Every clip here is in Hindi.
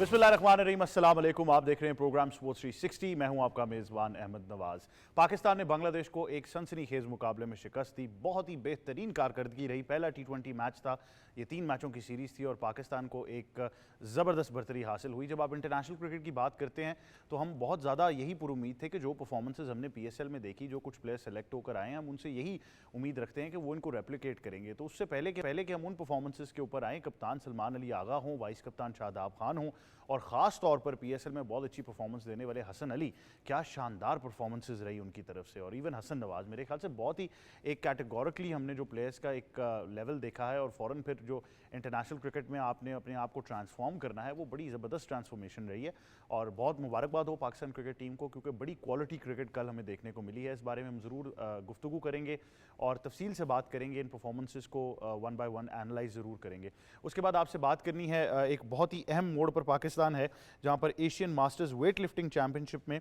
बिस्मिल्लाहिर्रहमानिर्रहीम, अस्सलाम वालेकुम। आप देख रहे हैं प्रोग्राम स्पोर्ट्स 360। मैं हूं आपका मेज़बान अहमद नवाज़। पाकिस्तान ने बांग्लादेश को एक सनसनीखेज मुकाबले में शिकस्त दी। बहुत ही बेहतरीन कारकर्दगी रही। पहला T20 मैच था, ये 3 मैचों की सीरीज़ थी और पाकिस्तान को एक ज़बरदस्त बरतरी हासिल हुई। जब आप इंटरनेशनल क्रिकेट की बात करते हैं तो हम बहुत ज़्यादा यही पुरुमीद थे कि जो परफॉर्मेंसेज हमने PSL में देखी, जो कुछ प्लेयर सेलेक्ट होकर आए हैं, हम उनसे यही उम्मीद रखते हैं कि वो इनको रेप्लिकेट करेंगे। तो उससे पहले कि हम उन परफॉर्मेंसेज के ऊपर आएँ, कप्तान सलमान अली आगा हों, वाइस कप्तान शादाब खान हों और ख़ास तौर पर PSL में बहुत अच्छी परफॉर्मेंस देने वाले हसन अली, क्या शानदार परफॉर्मेंसेस रही उनकी तरफ से। और इवन हसन नवाज़, मेरे ख्याल से बहुत ही एक कैटेगोरिकली हमने जो प्लेयर्स का एक लेवल देखा है और फ़ौरन फिर जो इंटरनेशनल क्रिकेट में आपने अपने आप को ट्रांसफॉर्म करना है, वो बड़ी ज़बरदस्त ट्रांसफॉर्मेशन रही है। और बहुत मुबारकबाद हो पाकिस्तान क्रिकेट टीम को, क्योंकि बड़ी क्वालिटी क्रिकेट कल हमें देखने को मिली है। इस बारे में हम ज़रूर गुफ्तगू करेंगे और तफसील से बात करेंगे, इन परफॉर्मेंसेस को वन बाय वन एनालाइज ज़रूर करेंगे। उसके बाद आपसे बात करनी है, एक बहुत ही अहम मोड़ पर पाकिस्तान है जहां पर Asian masters weight lifting championship में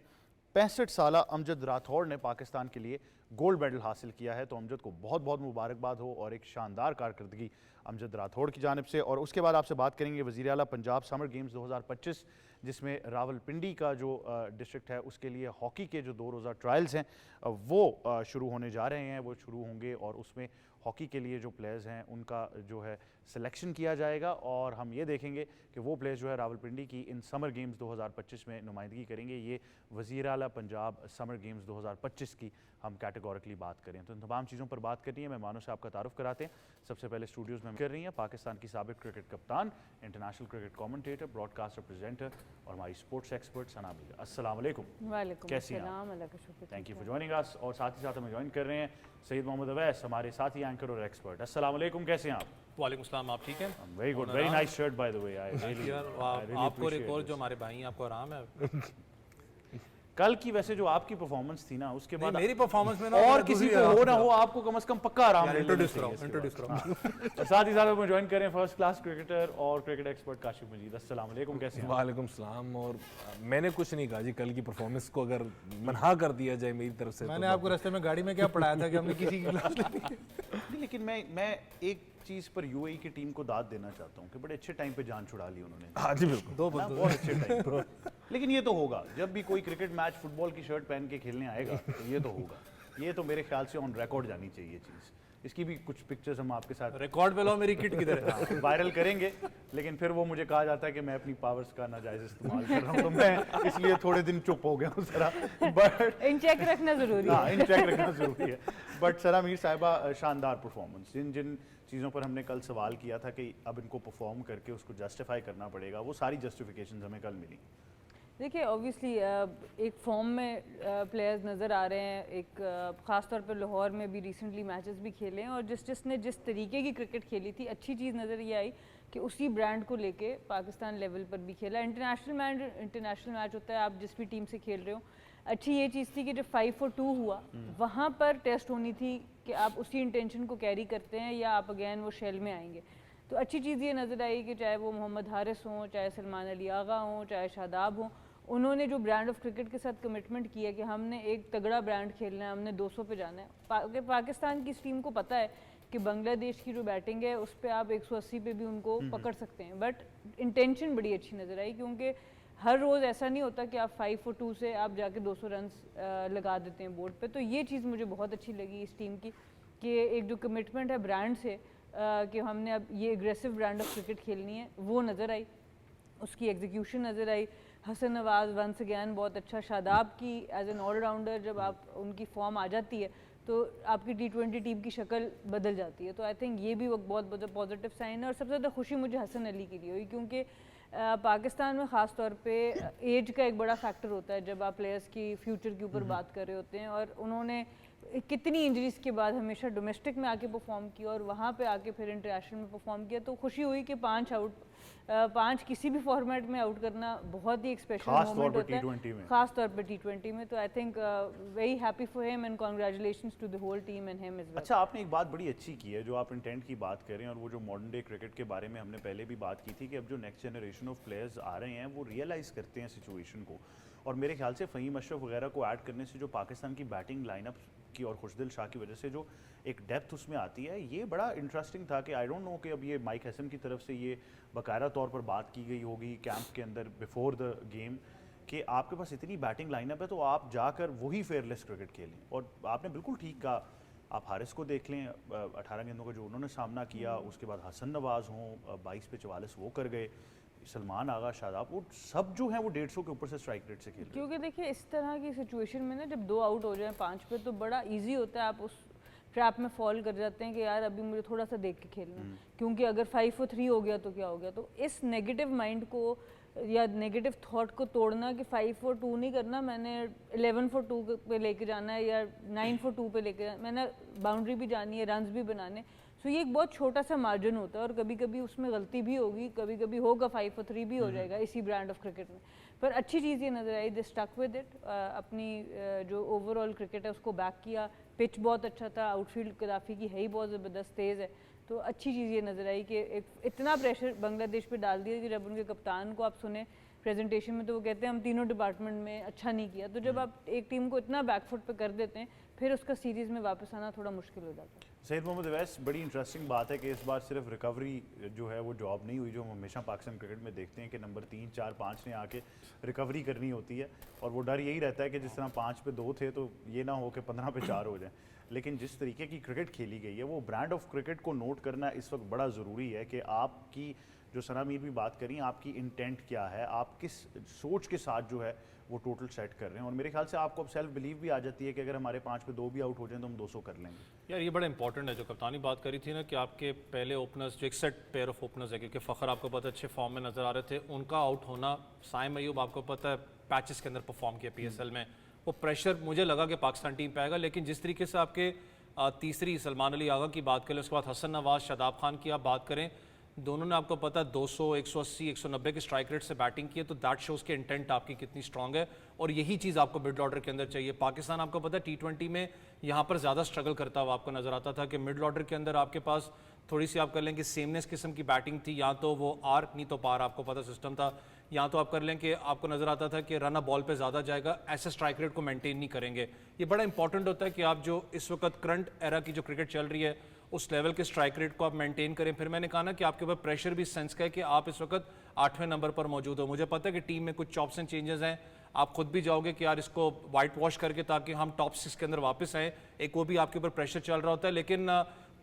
65 साला अमजद राठौड़ ने पाकिस्तान के लिए गोल्ड मेडल हासिल किया है। तो अमजद को बहुत बहुत मुबारकबाद हो और एक शानदार कारकर्दगी अमजद राठौड़ की जानिब से। और उसके बाद आपसे बात करेंगे वज़ीर आला पंजाब समर गेम्स 2025, जिसमें रावलपिंडी का जो डिस्ट्रिक्ट है उसके लिए हॉकी के जो 2 रोज़ा ट्रायल्स हैं वो शुरू होने जा रहे हैं, वो शुरू होंगे और उसमें हॉकी के लिए जो प्लेयर्स हैं उनका जो है सिलेक्शन किया जाएगा और हम ये देखेंगे कि वो प्लेयर्स जो है रावलपिंडी की इन समर गेम्स 2025 में नुमाइंदगी करेंगे। ये वज़ीर आला पंजाब समर गेम्स 2025 की हम कैटेगोरिकली बात करें तो इन तमाम चीज़ों पर बात करनी है। मेहमानों से आपका तारुफ कराते हैं। सबसे पहले स्टूडियोज़ में कर रही हैं पाकिस्तान की साबिक क्रिकेट कप्तान, international cricket commentator, broadcaster, presenter और हमारी स्पोर्ट्स एक्सपर्ट सना बेगम। अस्सलाम वालेकुम। कैसी हैं आप? Thank you for joining us. और साथ ही साथ हमें ज्वाइन कर रहे हैं सईद मोहम्मद अवैस, हमारे साथी एंकर और एक्सपर्ट। अस्सलाम वालेकुम, कैसे हैं आप? वालेकुम सलाम, आप ठीक हैं? Very good, very nice shirt by the way. आपको एक और जो हमारे भाई हैं, आपको आराम है? कल की वैसे जो आपकी परफॉर्मेंस थी ना, उसके बाद मेरी परफॉर्मेंस में ना और किसी को हो ना हो, आपको कम से कम पक्का आराम इंट्रोड्यूस कराओ। साथ ही साथ हमें ज्वाइन करें फर्स्ट क्लास क्रिकेटर और क्रिकेट एक्सपर्ट काशिफ मजीद। अस्सलाम वालेकुम, कैसे हैं? वालेकुम सलाम। और मैंने कुछ नहीं कहा जी, कल की परफॉर्मेंस को अगर मना कर दिया जाए मेरी तरफ से। मैंने आपको रास्ते में गाड़ी में क्या पढ़ाया था कि हमने किसी की क्लास नहीं, लेकिन मैं एक चीज पर UAE की टीम को दाद देना चाहता हूँ कि बड़े अच्छे टाइम पे जान छुड़ा ली उन्होंने। हाँ जी बिल्कुल, बहुत अच्छे टाइम पर। लेकिन ये तो होगा, जब भी कोई क्रिकेट मैच फुटबॉल की शर्ट पहन के खेलने आएगा तो ये तो होगा। ये तो मेरे ख्याल से ऑन रिकॉर्ड जानी चाहिए चीज़। इसकी भी कुछ पिक्चर्स हम आपके साथ रिकॉर्ड पे लो, मेरी किट किधर है, वायरल करेंगे। लेकिन फिर वो मुझे कहा जाता है कि मैं अपनी पावर्स का नाजायज इस्तेमाल कर रहा हूँ, तो मैं इसलिए थोड़े दिन चुप हो गया हूँ जरा। बट इन चेक रखना जरूरी है। हाँ, इन चेक रखना जरूरी है। बट सरा मीर साहिबा, शानदार परफॉर्मेंस। जिन जिन चीज़ों पर हमने कल सवाल किया था कि अब इनको परफॉर्म करके उसको जस्टिफाई करना पड़ेगा, वो सारी जस्टिफिकेशन हमें कल मिली। देखिए ऑब्वियसली एक फॉर्म में प्लेयर्स नज़र आ रहे हैं। एक ख़ास तौर पर लाहौर में भी रिसेंटली मैचेस भी खेले हैं और जिसने जिस तरीके की क्रिकेट खेली थी, अच्छी चीज़ नज़र ये आई कि उसी ब्रांड को लेके पाकिस्तान लेवल पर भी खेला। इंटरनेशनल मैच होता है, आप जिस भी टीम से खेल रहे हो। अच्छी ये चीज़ थी कि जब 5 for 2 हुआ, वहाँ पर टेस्ट होनी थी कि आप उसी इंटेंशन को कैरी करते हैं या आप अगेन वो शेल में आएंगे। तो अच्छी चीज़ ये नज़र आई कि चाहे वो मोहम्मद हारिस हों, चाहे सलमान अली आगा हों, चाहे शादाब हों, उन्होंने जो ब्रांड ऑफ क्रिकेट के साथ कमिटमेंट किया कि हमने एक तगड़ा ब्रांड खेलना है, हमने 200 पे जाना है। पाकिस्तान की इस टीम को पता है कि बांग्लादेश की जो बैटिंग है उस पर आप 180 पे भी उनको पकड़ सकते हैं। बट इंटेंशन बड़ी अच्छी नज़र आई, क्योंकि हर रोज़ ऐसा नहीं होता कि आप 5 for 2 से आप जाके 200 रन्स लगा देते हैं बोर्ड पे। तो ये चीज़ मुझे बहुत अच्छी लगी इस टीम की कि एक जो कमिटमेंट है ब्रांड से कि हमने अब ये एग्रेसिव ब्रांड ऑफ क्रिकेट खेलनी है, वो नज़र आई। उसकी एग्जीक्यूशन नज़र आई। हसन नवाज वंस अगैन बहुत अच्छा। शादाब की एज एन ऑलराउंडर जब आप उनकी फॉर्म आ जाती है तो आपकी T20 टीम की शक्ल बदल जाती है। तो आई थिंक ये भी बहुत पॉजिटिव साइन है। और सबसे ज़्यादा खुशी मुझे हसन अली के लिए हुई, क्योंकि पाकिस्तान में ख़ास तौर पे एज का एक बड़ा फैक्टर होता है जब आप प्लेयर्स की फ्यूचर के ऊपर बात कर रहे होते हैं। और उन्होंने कितनी इंजरीज के बाद हमेशा डोमेस्टिक में आके परफॉर्म किया और वहाँ पे आके फिर इंटरनेशनल में परफॉर्म किया। तो खुशी हुई कि 5 किसी भी फॉर्मेट में आउट करना बहुत ही एक स्पेशल मोमेंट होता है, खास तौर पे T20 में। तो I think very happy for him and congratulations to the whole team and him as well. अच्छा, आपने एक बात बड़ी अच्छी की है, जो आप इंटेंट की बात करें और वो जो मॉडर्न डे क्रिकेट के बारे में हमने पहले भी बात की थी कि अब जो नेक्स्ट जनरेशन ऑफ प्लेयर्स आ रहे हैं वो रियलाइज करते हैं सिचुएशन को। और मेरे ख्याल से फ़हीम अशरफ वगैरह को ऐड करने से जो पाकिस्तान की बैटिंग लाइनअप की और खुशदिल शाह की वजह से जो एक डेप्थ उसमें आती है, ये बड़ा इंटरेस्टिंग था कि आई डोंट नो कि अब ये माइक हैसन की तरफ से ये बाकायदा तौर पर बात की गई होगी कैंप के अंदर बिफोर द गेम कि आपके पास इतनी बैटिंग लाइनअप है तो आप जाकर वही फेयरलेस क्रिकेट खेलें। और आपने बिल्कुल ठीक कहा, आप हारिस को देख लें, 18 गेंदों का जो उन्होंने सामना किया, उसके बाद हसन नवाज हों 22 पे 44 वो कर गए, सलमान आगा, शादाब, वो सब जो हैं वो 150 के ऊपर से स्ट्राइक रेट से खेल रहे हैं। क्योंकि देखिए इस तरह की सिचुएशन में ना जब 2 आउट हो जाए 5 पे तो बड़ा इजी होता है, आप उस ट्रैप में फॉल कर जाते हैं कि यार अभी मुझे थोड़ा सा देख के खेलना है, क्योंकि अगर 5 for 3 हो गया तो क्या हो गया। तो इस नेगेटिव माइंड को या नेगेटिव थॉट को तोड़ना कि 5 for 2 नहीं करना, मैंने 11 for 2 पे लेके जाना है या 9 for 2 पे लेके जाना, मैंने बाउंड्री भी जानी है, रन्स भी बनाने। सो ये एक बहुत छोटा सा मार्जिन होता है और कभी कभी उसमें गलती भी होगी, कभी कभी होगा 5 for 3 भी हो जाएगा इसी ब्रांड ऑफ क्रिकेट में। पर अच्छी चीज़ ये नज़र आई, दे स्टक विद इट, अपनी जो ओवरऑल क्रिकेट है उसको बैक किया, पिच बहुत अच्छा था, आउटफील्ड कदाफ़ी की है ही बहुत ज़बरदस्त तेज़ है, तो अच्छी चीज़ ये नज़र आई कि इतना प्रेशर बांग्लादेश पे डाल दिया कि जब उनके कप्तान को आप सुने प्रेजेंटेशन में तो वो कहते हैं हम तीनों डिपार्टमेंट में अच्छा नहीं किया। तो जब आप एक टीम को इतना बैकफुट पे कर देते हैं फिर उसका सीरीज़ में वापस आना थोड़ा मुश्किल हो जाता है। सैयद मोहम्मद अवैस, बड़ी इंटरेस्टिंग बात है कि इस बार सिर्फ रिकवरी जो है वो जॉब नहीं हुई जो हम हमेशा पाकिस्तान क्रिकेट में देखते हैं कि नंबर 3, 4, 5 ने आके रिकवरी करनी होती है और वो डर यही रहता है कि जिस तरह 5 पे 2 थे तो ये ना हो कि 15 पे 4 हो जाए। लेकिन जिस तरीके की क्रिकेट खेली गई है वो ब्रांड ऑफ क्रिकेट को नोट करना इस वक्त बड़ा ज़रूरी है कि आपकी जो सना मीर भी बात करी, आपकी इंटेंट क्या है, आप किस सोच के साथ जो है वो टोटल सेट कर रहे हैं। और मेरे ख्याल से आपको अब सेल्फ बिलीव भी आ जाती है कि अगर हमारे 5 पे 2 भी आउट हो जाए तो हम 200 कर लेंगे। यार ये बड़ा इंपॉर्टेंट है जो कप्तानी बात करी थी ना कि आपके पहले ओपनर्स जो एक सेट पेयर ऑफ ओपनर्स है, क्योंकि फ़खर आपको पता है अच्छे फॉर्म में नज़र आ रहे थे, उनका आउट होना, साइम अयूब आपको पता है पैचेस के अंदर परफॉर्म किया PSL में, वो प्रेशर मुझे लगा कि पाकिस्तान टीम पे आएगा। लेकिन जिस तरीके से आपके तीसरी सलमान अली आगा की बात करें, उसके बाद हसन नवाज, शादाब खान की आप बात करें, दोनों ने आपको पता 200, 180, 190 के स्ट्राइक रेट से बैटिंग की है, तो दैट शोज़ के इंटेंट आपकी कितनी स्ट्रांग है और यही चीज़ आपको मिड ऑर्डर के अंदर चाहिए। पाकिस्तान आपको पता है T20 में यहाँ पर ज़्यादा स्ट्रगल करता हुआ आपको नज़र आता था कि मिड ऑर्डर के अंदर आपके पास थोड़ी सी आप कर लें कि सेमनेस किस्म की बैटिंग थी, या तो वो आर नहीं तो पार आपको पता सिस्टम था, या तो आप कर लें कि आपको नज़र आता था कि रन बॉल पे ज़्यादा जाएगा, ऐसे स्ट्राइक रेट को मेंटेन नहीं करेंगे। ये बड़ा इंपॉर्टेंट होता है कि आप जो इस वक्त करंट एरा की जो क्रिकेट चल रही है उस लेवल के स्ट्राइक रेट को आप मेंटेन करें। फिर मैंने कहा ना कि आपके ऊपर प्रेशर भी इस सेंस का है कि आप इस वक्त 8वें नंबर पर मौजूद हो। मुझे पता है कि टीम में कुछ चॉप्स एंड चेंजेस हैं, आप खुद भी जाओगे कि यार इसको वाइट वॉश करके ताकि हम टॉप 6 के अंदर वापस आएँ, एक वो भी आपके ऊपर प्रेशर चल रहा होता है। लेकिन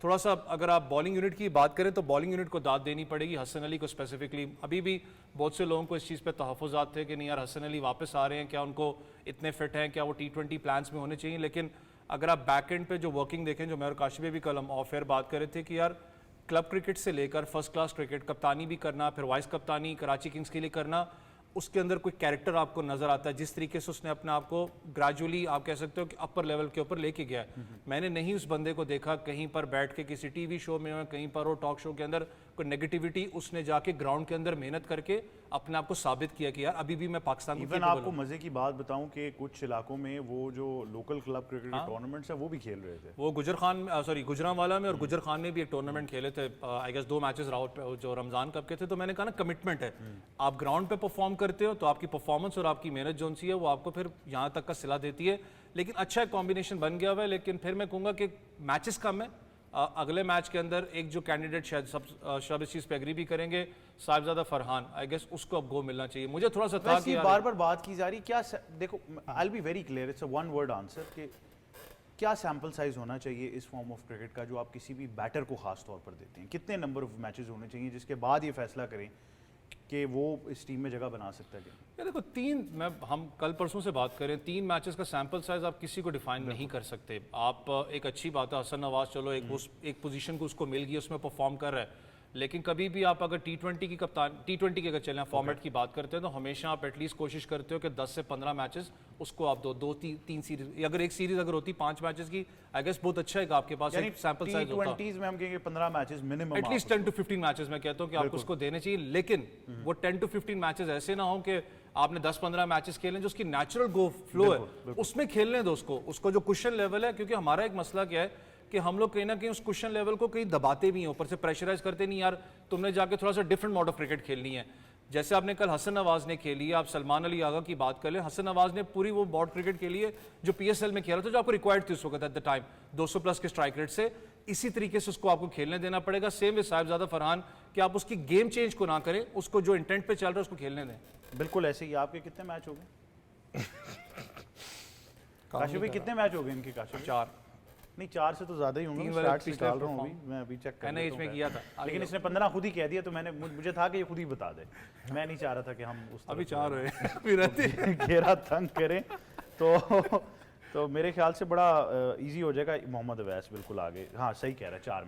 थोड़ा सा अगर आप बॉलिंग यूनिट की बात करें तो बॉलिंग यूनिट को दाद देनी पड़ेगी, हसन अली को स्पेसिफिकली। अभी भी बहुत से लोगों को इस चीज़ पे तहफ़्फ़ुज़ात थे कि नहीं यार हसन अली वापस आ रहे हैं, क्या उनको इतने फिट हैं, क्या वो T20 प्लान्स में होने चाहिए। लेकिन अगर आप बैक एंड पे जो वर्किंग देखें, जो मैं और काशिफ भी कल हम ऑफ एयर बात कर रहे थे कि यार क्लब क्रिकेट से लेकर फर्स्ट क्लास क्रिकेट, कप्तानी भी करना, फिर वाइस कप्तानी कराची किंग्स के लिए करना, उसके अंदर कोई कैरेक्टर आपको नज़र आता है। जिस तरीके से उसने अपने आप को ग्रेजुअली आप कह सकते हो कि अपर लेवल के ऊपर लेके गया है। मैंने नहीं उस बंदे को देखा कहीं पर बैठ के किसी टीवी शो में, कहीं पर हो टॉक शो के अंदर कोई नेगेटिविटी। उसने जाके ग्राउंड के अंदर मेहनत करके अपने आप को साबित किया कि यार अभी भी मैं पाकिस्तान इवन आपको मजे की बात बताऊं कि कुछ इलाकों में वो जो लोकल क्लब क्रिकेट के टूर्नामेंट्स है वो भी खेल रहे थे। वो गुजरांवाला में और गुजर खान में भी एक टूर्नामेंट खेले थे, आई गेस 2 मैचेस जो रमजान कप के थे। तो मैंने कहा ना कमिटमेंट है, आप ग्राउंड पे परफॉर्म करते हो तो आपकी परफॉर्मेंस और आपकी मेहनत जो सी है वो आपको फिर यहाँ तक का सिला देती है। लेकिन अच्छा कॉम्बिनेशन बन गया हुआ है। लेकिन फिर मैं कहूँगा कि मैचेस कम है, अगले मैच के अंदर एक जो कैंडिडेट शायद सब इस चीज़ पे एग्री भी करेंगे, साहिबजादा फरहान, आई गेस उसको अब गो मिलना चाहिए। मुझे थोड़ा सा था कि बार बार बात की जा रही, क्या देखो I will be very clear, it's a one word answer कि क्या सैम्पल साइज होना चाहिए इस फॉर्म ऑफ क्रिकेट का जो आप किसी भी बैटर को खास तौर पर देते हैं, कितने नंबर ऑफ मैचेस होने चाहिए जिसके बाद ये फैसला करें कि वो इस टीम में जगह बना सकता है? क्या देखो, हम कल परसों से बात करें, 3 मैचेस का सैंपल साइज आप किसी को डिफाइन नहीं कर सकते। आप एक अच्छी बात है, हसन नवाज चलो एक पोजीशन को उसको मिल गई, उसमें परफॉर्म कर रहा है। लेकिन कभी भी आप अगर T20 की अगर चलें फॉर्मेट की बात करते हैं तो हमेशा आप एटलीस्ट कोशिश करते हो कि 10 से 15 मैचेस उसको आप 2-3 सीरीज, अगर एक सीरीज अगर होती 5 मैचेस की, आई गेस बहुत अच्छा है कि आपके पास एक सैंपल साइज होता है। T20s में हम कहेंगे 15 matches minimum, at least 10 to 15 matches मैं कहता हूँ कि आपको उसको देने चाहिए। लेकिन वो 10 to 15 मैचेस ऐसे ना हो कि आपने 10-15 मैचेस खेलें, जो उसकी नेचुरल गो फ्लो है उसमें खेलने दो उसको जो कुशन लेवल है। क्योंकि हमारा एक मसला क्या है कि हम लोग कहीं ना कहीं उस क्वेश्चन लेवल को कहीं दबाते भी हैं, ऊपर से प्रेशराइज करते नहीं यार तुमने जाके थोड़ा सा डिफरेंट मोड ऑफ क्रिकेट खेलनी है। जैसे आपने कल हसन नवाज ने खेली, आप सलमान अली आगा की बात कर लें, हसन नवाज ने पूरी वो बॉर्ड क्रिकेट के लिए जो PSL में खेला था, जो आपको रिक्वायर्ड थी उस वक्त एट द टाइम 200 प्लस के स्ट्राइक रेट से, इसी तरीके से उसको आपको खेलने देना पड़ेगा। सेम वे साहिबजादा फरहान कि आप उसकी गेम चेंज को ना करें, उसको जो इंटेंट पे चल रहा है उसको खेलने दें। बिल्कुल ऐसे ही। आपके कितने मैच हो गए काशिफ भाई? कितने मैच हो गए इनके काशिफ? 4 नहीं 4 से तो ज्यादा ही होंगे। 3 स्टार्ट पिछले डाल रहा हूँ अभी, मैं अभी चेक कर NH में किया था। लेकिन इसने 15 खुद ही कह दिया, तो मैंने मुझे था कि ये खुद ही बता दे। मैं नहीं चाह रहा था कि हम उस अभी तरफ 4 हुए घेरा तंग करें। तो मेरे ख्याल से बड़ा इजी हो जाएगा। मोहम्मद अवैस बिल्कुल आगे। हाँ सही कह रहा है, 4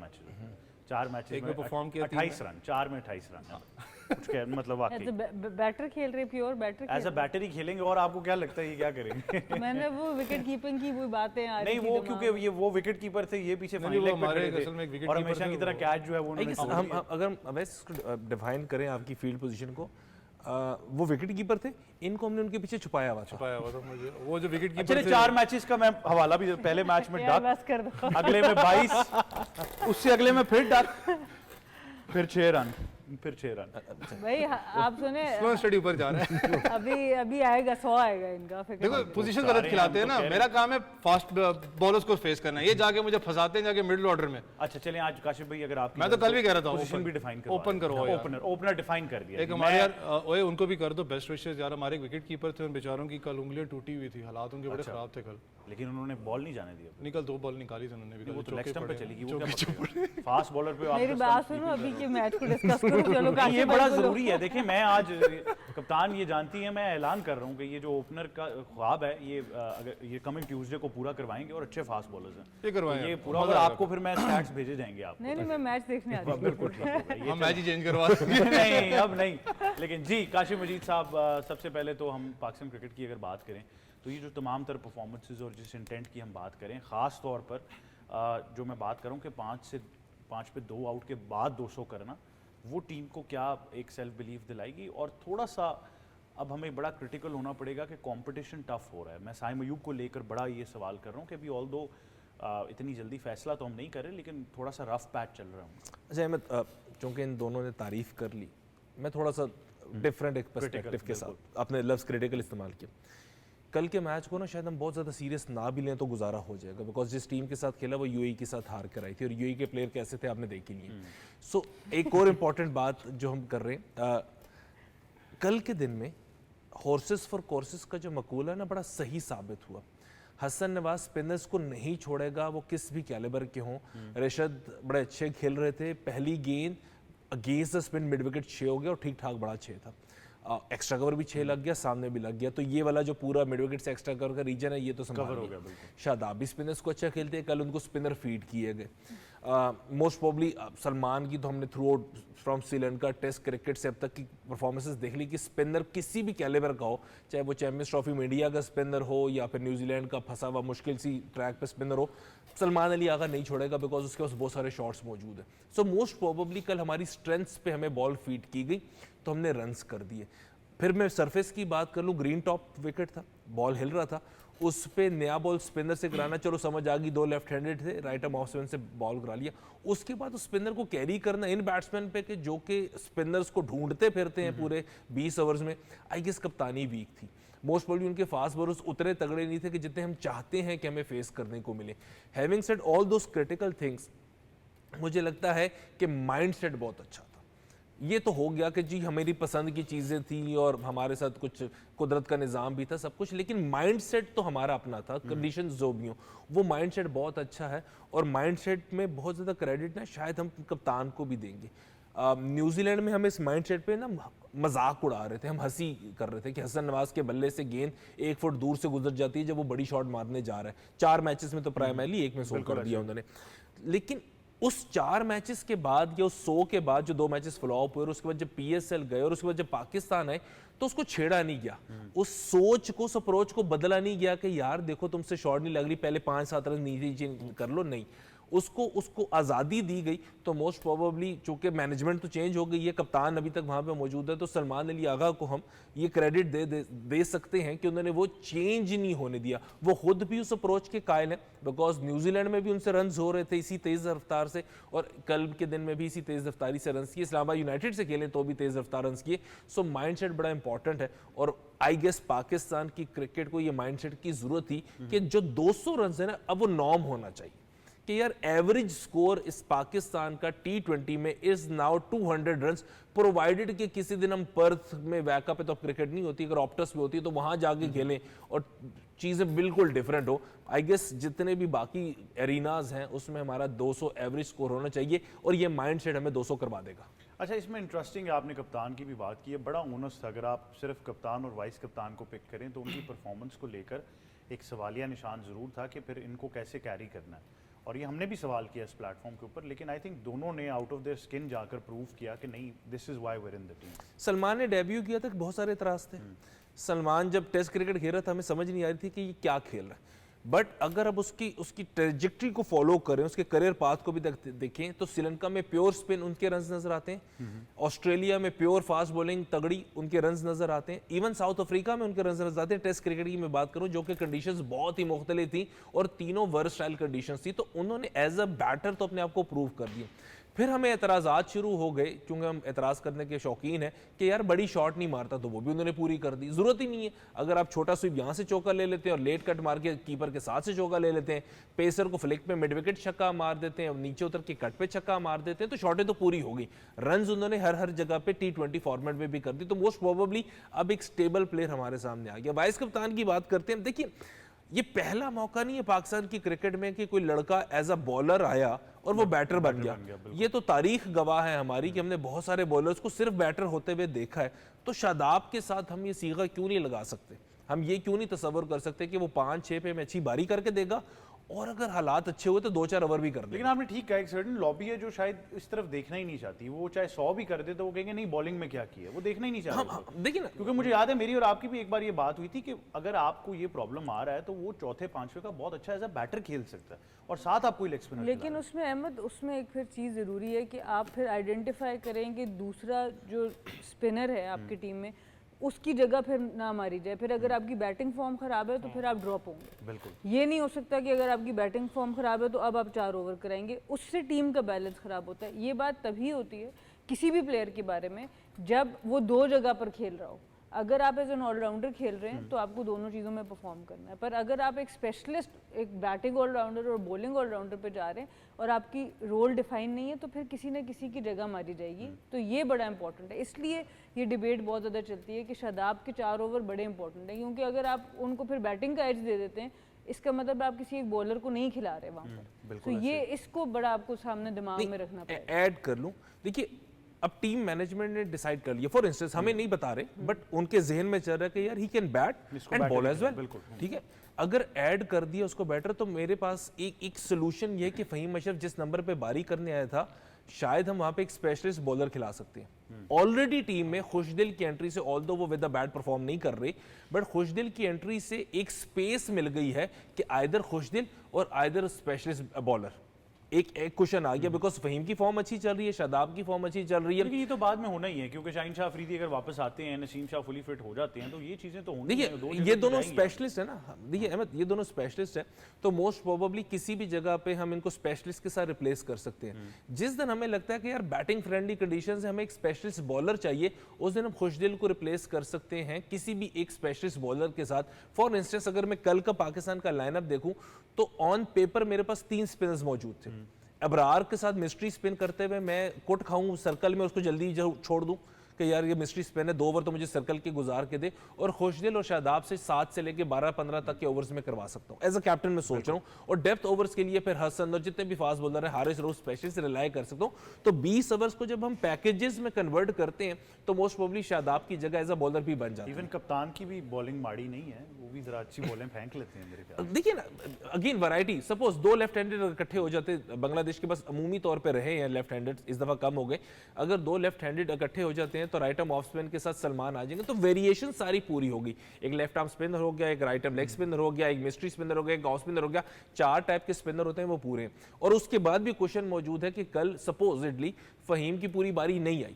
मैचेस एक में में परफॉर्म किया, 28 रन, 4 में 28 रन। कुछ कह मतलब वाकई बैटर खेल रहे, pure batter as a batter ही खेलेंगे। और आपको क्या लगता है ये क्या करेंगे? मैंने वो विकेट कीपिंग की वो बातें आ रही नहीं थी वो दिमाग क्योंकि ये वो विकेट कीपर थे, ये पीछे फाइन वो लेग पे हमारे खड़े असल में एक थे विकेट और कीपर हमेशा थे की तरह वो। कैच जो है वो उन्होंने हम अगर अवैस डिफाइन करें आपकी फील्ड पोजीशन को, वो विकेट कीपर थे, इनको हमने उनके पीछे छुपाया हुआ था। छुपाया हुआ था मुझे वो जो विकेट चलिए कीपर थे। 4 मैचेस का मैं हवाला भी, पहले मैच में यार डक, बस कर दो। अगले में 22, उससे अगले में फिर डक, फिर 6 रन, फिर 6 रन। भाई आप सुने, स्लो स्टडी ऊपर जा रहा है। अभी आएगा 100 आएगा इनका। फिक्र देखो पोजीशन गलत खिलाते हैं ना, मेरा काम है फास्ट बॉलर्स को फेस करना, ये जाके मुझे फंसाते हैं जाके मिडिल ऑर्डर में। अच्छा चलिए आज काशिफ भाई अगर आप, मैं तो कल भी कह रहा था पोजीशन भी डिफाइन करो, ओपन करो यार। ओपनर डिफाइन कर दिया। एक हमारे यार ओए उनको भी कर दो बेस्ट विशेस यार। हमारे एक विकेट कीपर थे, उन बेचारों की कल उंगलियां टूटी हुई थी, हालात उनके बड़े खराब थे कल। लेकिन उन्होंने बॉल नहीं जाने दिया। निकल 2 बॉल निकाली थी उन्होंने भी, वो तो लेग चौके स्टंप पे पड़े। चली गई, वो क्या पकड़ेगा? फास्ट बॉलर पे आप मेरी बात सुनो, अभी के मैच को डिस्कस करो। चलो नहीं, ये काशिफ बड़ा भाई बोलो। जरूरी है। देखिए मैं आज कप्तान ये जानती है, मैं ऐलान कर रहा हूँ कि ये जो ओपनर का ख्वाब है, ये अगर ये कमिंग ट्यूसडे को पूरा करवाएंगे और अच्छे फास्ट बॉलर्स हैं ये करवाएं ये यार, पूरा। मजा और आएगा। आपको फिर मैं स्टैट्स भेजे जाएंगे आपको। नहीं मैं मैच देखने आ रही हूँ। बिल्कुल ठीक होगा ये। हम मैच ही चेंज करवा देंगे। नहीं अब नहीं। लेकिन जी काशिफ मजीद साहब, सबसे पहले तो हम पाकिस्तान क्रिकेट की अगर बात करें तो ये जो तमाम तरह परफॉर्मेंसेज और जिस इंटेंट की हम बात करें, ख़ास तौर पर जो मैं बात करूँ कि 5 पे 2 आउट के बाद 200 करना, वो टीम को क्या एक सेल्फ बिलीफ दिलाएगी? और थोड़ा सा अब हमें बड़ा क्रिटिकल होना पड़ेगा कि कंपटीशन टफ हो रहा है। मैं साइम अयूब को लेकर बड़ा ये सवाल कर रहा हूँ कि अभी ऑल दो इतनी जल्दी फैसला तो हम नहीं कर रहे, लेकिन थोड़ा सा रफ पैच चल रहा हूँ। अच्छा अहमद, चूँकि इन दोनों ने तारीफ़ कर ली, मैं थोड़ा सा डिफरेंट एक पर्सपेक्टिव के साथ अपने लफ्ज़ क्रिटिकल इस्तेमाल किया। कल के मैच को ना शायद हम बहुत ज़्यादा सीरियस ना भी लें तो गुजारा हो जाएगा, बिकॉज जिस टीम के साथ खेला वो यूएई के साथ हार कर आई थी और यूएई के प्लेयर कैसे थे आपने देख ही लिए। सो एक और इम्पॉर्टेंट बात जो हम कर रहे हैं, कल के दिन में हॉर्सेस फॉर कोर्सेस का जो मकूला है ना, बड़ा सही साबित हुआ। हसन नवाज स्पिनर्स को नहीं छोड़ेगा, वो किस भी कैलिबर के हों। रिशद बड़े अच्छे खेल रहे थे, पहली गेंद against the spin mid wicket 6 हो गया और ठीक ठाक बड़ा 6 था। एक्स्ट्रा कवर भी 6 लग गया, सामने भी लग गया, तो ये वाला जो पूरा मिड विकेट से एक्स्ट्रा कवर का रीजन है ये तो कवर हो गया। शादाबी स्पिनर्स को अच्छा खेलते हैं, कल उनको स्पिनर फीड किए गए। मोस्ट प्रोबली सलमान की तो हमने throughout from Sri Lanka test cricket से अब तक की परफॉर्मेंसेस देख ली कि स्पिनर किसी भी कैलिबर का हो, चाहे वो चैंपियंस ट्रॉफी में इंडिया का स्पिनर हो या फिर न्यूजीलैंड का फंसा हुआ मुश्किल सी ट्रैक पे स्पिनर हो, सलमान अली आगा नहीं छोड़ेगा बिकॉज उसके पास बहुत सारे शॉट्स मौजूद हैं। सो मोस्ट प्रोबेबली कल हमारी स्ट्रेंथ्स पे हमें बॉल फीड की गई तो हमने रन्स कर दिए। फिर मैं सरफेस की बात कर लूँ, ग्रीन टॉप विकेट था, बॉल हिल रहा था, उस पे नया बॉल स्पिनर से कराना, चलो समझ आ गई, 2 लेफ्ट हैंडेड थे, राइट आर्म ऑफ स्पिन से बॉल करा लिया। उसके बाद उस स्पिनर को कैरी करना इन बैट्समैन पे कि जो कि स्पिनर्स को ढूंढते फिरते हैं पूरे 20 ओवर्स में, आई गेस कप्तानी वीक थी। मोस्ट प्रोबेबली उनके फास्ट बॉलर्स उतने तगड़े नहीं थे कि जितने हम चाहते हैं कि हमें फेस करने को मिले। Having said all those critical things, मुझे लगता है कि माइंड सेट बहुत अच्छा था। ये तो हो गया कि जी हमारी पसंद की चीज़ें थी और हमारे साथ कुछ कुदरत का निज़ाम भी था सब कुछ, लेकिन माइंड सेट तो हमारा अपना था, कंडीशन जो भी हों, वो माइंड सेट बहुत अच्छा है। और माइंड सेट में बहुत ज़्यादा क्रेडिट ना शायद हम कप्तान को भी देंगे। न्यूजीलैंड में हम इस माइंड सेट पे ना मजाक उड़ा रहे थे, हम हंसी कर रहे थे कि हसन नवाज के बल्ले से गेंद 1 फुट दूर से गुजर जाती है जब वो बड़ी शॉट मारने जा रहा है। 4 मैचेस में तो प्राइमरली 1 में 100 कर दिया उन्होंने, लेकिन उस 4 मैचेस के बाद या उस 100 के बाद जो 2 मैचेस फ्लॉप हुए और उसके बाद जब PSL गए और उसके बाद जब पाकिस्तान आए तो उसको छेड़ा नहीं गया, उस सोच को, उस अप्रोच को बदला नहीं गया कि यार देखो तुमसे शॉट नहीं लग रही, पहले 5-7 रन नीचे कर लो, नहीं। उसको उसको आज़ादी दी गई, तो मोस्ट प्रोबेबली चूंकि मैनेजमेंट तो चेंज हो गई है, कप्तान अभी तक वहाँ पे मौजूद है, तो सलमान अली आगा को हम ये क्रेडिट दे सकते हैं कि उन्होंने वो चेंज नहीं होने दिया। वो खुद भी उस अप्रोच के कायल हैं, बिकॉज न्यूजीलैंड में भी उनसे रन हो रहे थे इसी तेज़ रफ्तार से, और कल के दिन में भी इसी तेज़ रफ्तारी से रन किए, इस्लामाबाद यूनाइटेड से खेले तो भी तेज़ रफ्तार रन किए। सो माइंडसेट बड़ा इंपॉर्टेंट है, और आई गेस पाकिस्तान की क्रिकेट को ये माइंडसेट की जरूरत थी कि जो 200 रन है ना, अब वो नॉर्म होना चाहिए कि यार एवरेज स्कोर इस पाकिस्तान का T20 में इज नाउ 200 रन्स, प्रोवाइडेड कि किसी दिन हम पर्थ में वैका पे तो क्रिकेट नहीं होती, अगर ऑप्टस में होती है तो वहां जाके खेलें और चीज़ें बिल्कुल डिफरेंट हो। आई गेस जितने भी बाकी एरिनाज हैं उसमें हमारा 200 एवरेज स्कोर होना चाहिए, और ये माइंडसेट हमें 200 करवा देगा। अच्छा, इसमें इंटरेस्टिंग है, आपने कप्तान की भी बात की है, बड़ा ओनस था। अगर आप सिर्फ कप्तान और वाइस कप्तान को पिक करें तो उनकी परफॉर्मेंस को लेकर एक सवालिया निशान ज़रूर था कि फिर इनको कैसे कैरी करना है, और ये हमने भी सवाल किया इस प्लेटफॉर्म के ऊपर, लेकिन आई थिंक दोनों ने आउट ऑफ देयर स्किन जाकर प्रूव किया कि नहीं, this is why we are in the team. Salman ने डेब्यू किया था, बहुत सारे इतराज थे। सलमान जब टेस्ट क्रिकेट खेल रहा था हमें समझ नहीं आ रही थी कि ये क्या खेल रहा है, बट अगर अब उसकी ट्रेजेक्ट्री को फॉलो करें, उसके करियर पाथ को भी देखें, तो श्रीलंका में प्योर स्पिन उनके रन्स नजर आते हैं, ऑस्ट्रेलिया में प्योर फास्ट बॉलिंग तगड़ी उनके रन्स नजर आते हैं, इवन साउथ अफ्रीका में उनके रन्स नजर आते हैं। टेस्ट क्रिकेट की मैं बात करूं जो कि कंडीशंस बहुत ही मुख्तलिफ थी और तीनों वर्सटाइल कंडीशंस थी, तो उन्होंने एज अ बैटर तो अपने आप को प्रूव कर दिया। फिर हमें एतराज़ात शुरू हो गए, क्योंकि हम एतराज़ करने के शौकीन हैं कि यार बड़ी शॉट नहीं मारता, तो वो भी उन्होंने पूरी कर दी, ज़रूरत ही नहीं है। अगर आप छोटा स्वीप यहाँ से चौका ले लेते हैं और लेट कट मार के कीपर के साथ से चौका ले लेते हैं, पेसर को फ्लिक पे मिड विकेट छक्का मार देते हैं और नीचे उतर के कट पे छक्का मार देते हैं, तो शॉटें तो पूरी हो गई। रन्स उन्होंने हर जगह पे T20 फॉर्मेट में भी कर दी, तो मोस्ट प्रोबेबली अब एक स्टेबल प्लेयर हमारे सामने आ गया। वाइस कप्तान की बात करते हैं, देखिए ये पहला मौका नहीं है पाकिस्तान की क्रिकेट में कि कोई लड़का एज अ बॉलर आया और वो बैटर बन गया। ये तो तारीख गवाह है हमारी कि हमने बहुत सारे बॉलर्स को सिर्फ बैटर होते हुए देखा है। तो शादाब के साथ हम ये सीगा क्यों नहीं लगा सकते, हम ये क्यों नहीं तसव्वुर कर सकते कि वो 5-6 पे में अच्छी बारी करके देगा, और अगर हालात अच्छे हुए तो 2-4 ओवर भी कर देगा। लेकिन आपने ठीक कहा, एक सर्टेन लॉबी है जो शायद इस तरफ देखना ही नहीं चाहती, वो चाहे 100 भी कर दे तो वो कहेंगे नहीं बॉलिंग में क्या किया, वो देखना ही नहीं चाहते। देखिए ना, क्योंकि मुझे याद है मेरी और आपकी भी एक बार ये बात हुई थी कि अगर आपको ये प्रॉब्लम आ रहा है तो वो चौथे पांचवे का बहुत अच्छा एज अ बैटर खेल सकता है, और साथ आप कोई लेग स्पिनर। लेकिन उसमें अहमद, उसमें एक फिर चीज़ ज़रूरी है कि आप फिर आइडेंटिफाई करें कि दूसरा जो स्पिनर है आपकी टीम में उसकी जगह फिर ना मारी जाए। फिर अगर आपकी बैटिंग फॉर्म खराब है तो फिर आप ड्रॉप होंगे। बिल्कुल, ये नहीं हो सकता कि अगर आपकी बैटिंग फॉर्म खराब है तो अब आप 4 ओवर कराएंगे, उससे टीम का बैलेंस खराब होता है। ये बात तभी होती है किसी भी प्लेयर के बारे में जब वो 2 जगह पर खेल रहा हो। अगर आप एज एन ऑलराउंडर खेल रहे हैं तो आपको दोनों चीज़ों में परफॉर्म करना है, पर अगर आप एक स्पेशलिस्ट, एक बैटिंग ऑलराउंडर और बॉलिंग ऑलराउंडर पे जा रहे हैं और आपकी रोल डिफाइन नहीं है, तो फिर किसी न किसी की जगह मारी जाएगी। तो ये बड़ा इंपॉर्टेंट है, इसलिए ये डिबेट बहुत ज़्यादा चलती है कि शादाब के 4 ओवर बड़े इंपॉर्टेंट हैं, क्योंकि अगर आप उनको फिर बैटिंग का एज दे देते हैं, इसका मतलब आप किसी एक बॉलर को नहीं खिला रहे वहाँ पर। तो ये इसको बड़ा आपको सामने दिमाग में रखना पड़ेगा। ऐड कर लूँ, देखिए अब टीम मैनेजमेंट ने डिसाइड कर लिया, फॉर इंस्टेंस हमें नहीं बता रहे बट उनके जहन में चल रहा है कि यार he can bat and ball as well, ठीक है। अगर ऐड कर दिया उसको बैटर, तो मेरे पास एक सोल्यूशन ये है कि फहीम अशरफ जिस नंबर पे बारी करने आया था, शायद हम वहां पे एक स्पेशलिस्ट बॉलर खिला सकते हैं। ऑलरेडी टीम में खुशदिल की एंट्री से, ऑल्दो वो विद द बैट परफॉर्म नहीं कर रही, बट खुशदिल की एंट्री से एक स्पेस मिल गई है कि आइदर खुशदिल और आइदर स्पेशलिस्ट बॉलर, एक क्वेश्चन आ गया, बिकॉज फहीम की फॉर्म अच्छी चल रही है, शादाब की फॉर्म अच्छी चल रही है। लेकिन ये तो बाद में होना ही है, क्योंकि शाहीन शाह अफरीदी अगर वापस आते हैं, नसीम शाह फुली फिट हो जाते हैं, तो ये चीजें तो होनी है। देखिए ये दोनों स्पेशलिस्ट है ना, देखिए अहमद ये दोनों स्पेशलिस्ट है, तो मोस्ट प्रोबेबली किसी भी जगह पे हम इनको स्पेशलिस्ट के साथ रिप्लेस कर सकते हैं। जिस दिन हमें लगता है कि यार बैटिंग फ्रेंडली कंडीशन से हमें एक स्पेशलिस्ट बॉलर चाहिए, उस दिन हम खुशदिल को रिप्लेस कर सकते हैं किसी भी एक स्पेशलिस्ट बॉलर के साथ। फॉर इंस्टेंस अगर मैं कल का पाकिस्तान का लाइनअप देखूं तो ऑन पेपर मेरे पास 3 स्पिनर्स मौजूद थे। अबरार के साथ मिस्ट्री स्पिन करते हुए मैं कुट खाऊं सर्कल में, उसको जल्दी छोड़ दूं कि यार ये मिस्ट्री स्पिन है, 2 ओवर तो मुझे सर्कल के गुजार के दे, और खुशदिल और शादाब से 7 से लेके 12-15 तक के ओवर्स में करवा सकता हूं एज अ कैप्टन मैं सोच रहा हूं। और डेप्थ ओवर्स के लिए फिर हसन और जितने भी फास्ट बॉलर है, हारिस रोज स्पेशलिस्ट रिलाई कर सकता हूं। तो 20 ओवर्स को जब हम पैकेजेस में कन्वर्ट करते हैं तो मोस्ट प्रोबेबली शादाब की जगह एज अ बॉलर भी बन जाता है। इवन कप्तान की भी बॉलिंग माड़ी नहीं है, वो भी जरा अच्छी बॉलिंग फेंक लेते हैं मेरे ख्याल। देखिए ना, again variety, suppose 2 left handed इकट्ठे हो जाते, बांग्लादेश के पास अमूमी तौर पे रहे हैं लेफ्ट हैंडेड, इस दफा कम हो गए, अगर 2 लेफ्ट हैंडेड इकट्ठे हो जाते हैं तो राइट आर्म ऑफ स्पिन के साथ सलमान आ जाएंगे, तो वेरिएशन सारी पूरी होगी। एक लेफ्ट आर्म स्पिनर हो गया, एक राइट आर्म लेग स्पिनर हो गया, एक मिस्ट्री स्पिनर हो गया, एक ऑफ स्पिनर हो गया, 4 टाइप के स्पिनर होते हैं वो पूरे। और उसके बाद भी क्वेश्चन मौजूद है कि कल सपोजिडली फहीम की पूरी बारी नहीं आई,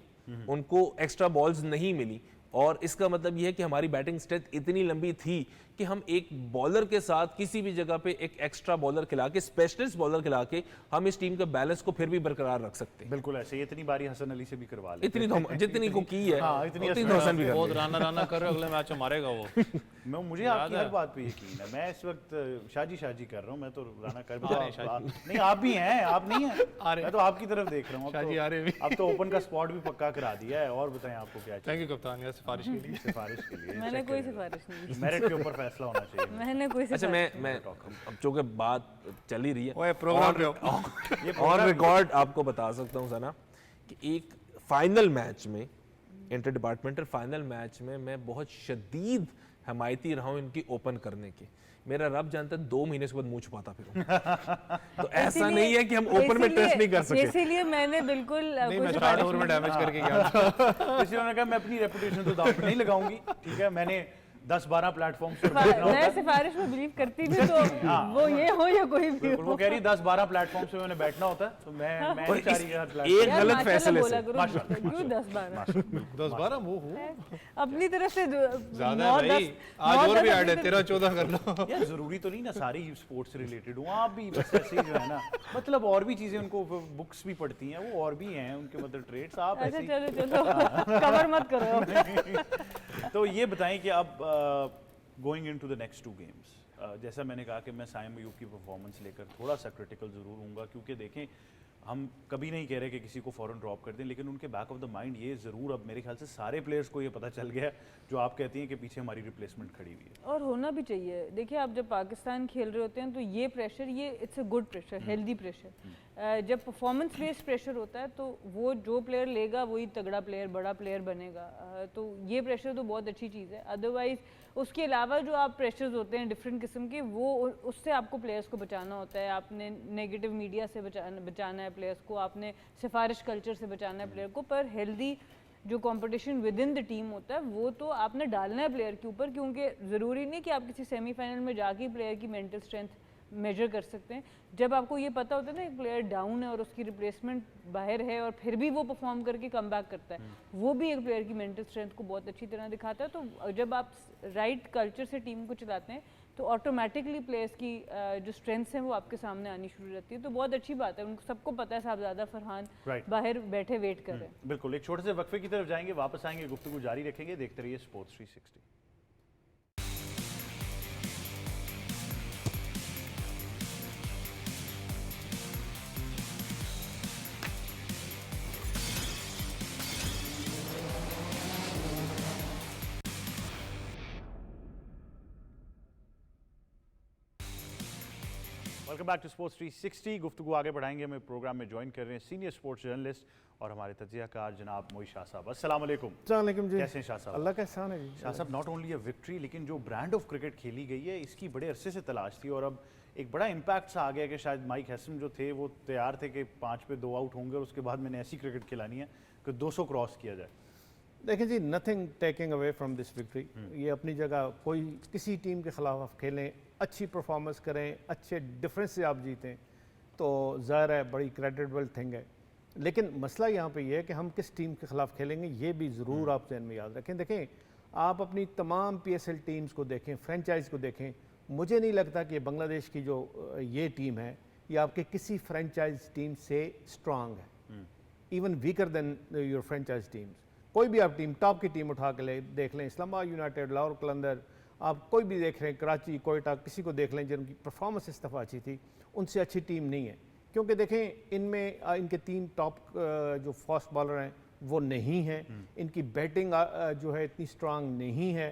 उनको एक्स्ट्रा बॉल्स नहीं मिली, और इसका मतलब यह है कि हमारी बैटिंग स्ट्रेंथ इतनी लंबी थी कि हम एक बॉलर के साथ किसी भी जगह पे एक एक्स्ट्रा बॉलर खिला के, स्पेशलिस्ट बॉलर खिला के हम इस टीम के बैलेंस को फिर भी बरकरार रख सकते हैं। बिल्कुल ऐसे ही इतनी बारी हसन अली से भी करवा ले, इतनी तो जितनी को की है हाँ, इतनी उतनी तो हसन भी कर बहुत ले। राना कर रहे हो, अगले मैच में मारेगा वो। मुझे आपकी हर बात पे यकीन है। मैं इस वक्त शाजी कर रहा हूँ, मैं तो राना कर नहीं, आप भी हैं, आप नहीं हैं, मैं तो आपकी तरफ देख रहा हूँ। अब तो ओपन का स्पॉट भी पक्का करा दिया है। और बताएं आपको क्या चाहिए? थैंक यू कप्तान यार सिफारिश के लिए। सिफारिश के लिए मैंने कोई सिफारिश नहीं की, मेरिट के ऊपर फैसला होना चाहिए। मैंने कोई अच्छा, मैं अब चूंकि बात चल ही रही है, ओए प्रोग्राम ऑन रिकॉर्ड आपको बता सकता हूँ सना कि एक फाइनल मैच में, इंटर डिपार्टमेंटल फाइनल मैच में मैं बहुत शदीद हमायती रहा हूँ इनकी ओपन करने की। मेरा रब जानता है 2 महीने के बाद मुंह छुपाता फिर। तो ऐसा नहीं है कि हम ओपन में टेस्ट नहीं कर सके। इसीलिए मैंने बिल्कुल कोई स्टार्ट ओवर में डैमेज करके गया था। इसलिए उन्होंने कहा मैं अपनी रेपुटेशन तो दांव पे नहीं लगाऊंगी, ठीक है। मैंने 10-12 प्लेटफॉर्म्स पर बैठना होता मैं है। सिफारिश में बिलीव करती भी, तो वो ये हो या कोई भी बिल्कुल, हो। वो कह रही 10-12 प्लेटफॉर्म्स पे मैंने बैठना होता है, तो मैं नहीं चाह रही हर प्लेटफॉर्म। एक यार, गलत माशाल्लाह फैसले बोला से करो, क्यों 10-12 10-12 वो अपनी तरफ से ज्यादा है भाई, आज और भी ऐड है, 13-14 कर लो। यार जरूरी तो नहीं ना सारी स्पोर्ट्स से रिलेटेड हो, आप भी बस ऐसे ही जो है ना, मतलब और भी चीजें उनको बुक्स भी पढ़ती हैं, वो और भी हैं उनके मतलब ट्रेड्स, आप अच्छा ऐसे चलो कवर मत करो। ही। तो ये बताएं कि अब going into the next 2 games, जैसा मैंने कहा कि मैं साइम अयूब की परफॉर्मेंस लेकर थोड़ा सा क्रिटिकल ज़रूर हूँगा, क्योंकि देखें हम कभी नहीं कह रहे कि किसी को फ़ौरन ड्रॉप कर दें, लेकिन उनके बैक ऑफ द माइंड ये ज़रूर अब मेरे ख्याल से सारे प्लेयर्स को ये पता चल गया है जो आप कहती हैं कि पीछे हमारी रिप्लेसमेंट खड़ी हुई है। और होना भी चाहिए। देखिए, आप जब पाकिस्तान खेल रहे होते हैं तो ये प्रेशर, ये it's a good pressure, healthy pressure. जब परफॉर्मेंस बेस्ड प्रेशर होता है तो वो जो प्लेयर लेगा वही तगड़ा प्लेयर, बड़ा प्लेयर बनेगा। तो ये प्रेशर तो बहुत अच्छी चीज़ है। अदरवाइज उसके अलावा जो आप प्रेशर्स होते हैं डिफरेंट किस्म के, वो उससे आपको प्लेयर्स को बचाना होता है। आपने नेगेटिव मीडिया से बचाना है प्लेयर्स को, आपने सिफारिश कल्चर से बचाना है प्लेयर को, पर हेल्दी जो competition with in the team होता है वो तो आपने डालना है प्लेयर के ऊपर, क्योंकि ज़रूरी नहीं कि आप किसी सेमीफाइनल में जाके प्लेयर की मेंटल स्ट्रेंथ मेजर कर सकते हैं। जब आपको ये पता होता है ना एक प्लेयर डाउन है और उसकी रिप्लेसमेंट बाहर है और फिर भी वो परफॉर्म करके कम बैक करता है, वो भी एक प्लेयर की मेंटल स्ट्रेंथ को बहुत अच्छी तरह दिखाता है। तो जब आप राइट कल्चर से टीम को चलाते हैं तो ऑटोमेटिकली प्लेयर्स की जो स्ट्रेंथ्स हैं वो आपके सामने आनी शुरू रहती है। तो बहुत अच्छी बात है, उनको सबको पता है साहबजादा फरहान बाहर बैठे वेट कर रहे हैं। बिल्कुल, एक छोटे से वक्फे की तरफ जाएंगे, वापस आएंगे, गुफ्तगू जारी रखेंगे। देखते रहिए sports 360। Welcome back to sports 360। गुफ्तगू आगे बढ़ाएंगे, हमें प्रोग्राम में ज्वाइन कर रहे हैं सीनियर स्पोर्ट्स जर्नलिस्ट और हमारे तजियाकार जनाब मोई शाह साहब। अस्सलाम वालेकुम। अस्सलाम जी। कैसे हैं शाह साहब? अल्लाह का एहसान है जी। शाह साहब, नॉट ओनली अ विक्ट्री, लेकिन जो ब्रांड ऑफ क्रिकेट खेली गई है इसकी बड़े अरसे से तलाश थी और अब एक बड़ा इम्पैक्ट सा आ गया कि शायद माइक हैसन जो थे वो तैयार थे कि 5 पे 2 आउट होंगे और उसके बाद मैंने ऐसी क्रिकेट खिलानी है कि 200 क्रॉस किया जाए। देखें जी, nothing taking away from this victory. ये अपनी जगह, कोई किसी टीम के खिलाफ आप खेलें, अच्छी परफॉर्मेंस करें, अच्छे डिफरेंस से आप जीतें तो ज़ाहिर है बड़ी क्रेडिटेबल थिंग है। लेकिन मसला यहाँ पे ये है कि हम किस टीम के खिलाफ खेलेंगे, ये भी ज़रूर आप ज़हन में याद रखें। देखें, आप अपनी तमाम PSL टीम्स को देखें, फ्रेंचाइज को देखें, मुझे नहीं लगता कि बांग्लादेश की जो ये टीम है ये आपके किसी फ्रेंचाइज टीम से स्ट्रांग है, even weaker then your franchise teams. कोई भी आप टीम, टॉप की टीम उठा के देख लें, इस्लामाबाद यूनाइटेड, लाहौर कलंदर, आप कोई भी देख रहे हैं, कराची, कोयटा, किसी को देख लें जिनकी परफॉर्मेंस इस दफ़ा अच्छी थी, उनसे अच्छी टीम नहीं है। क्योंकि देखें इनमें इनके 3 टॉप जो फास्ट बॉलर हैं वो नहीं हैं, इनकी बैटिंग जो है इतनी स्ट्रांग नहीं है,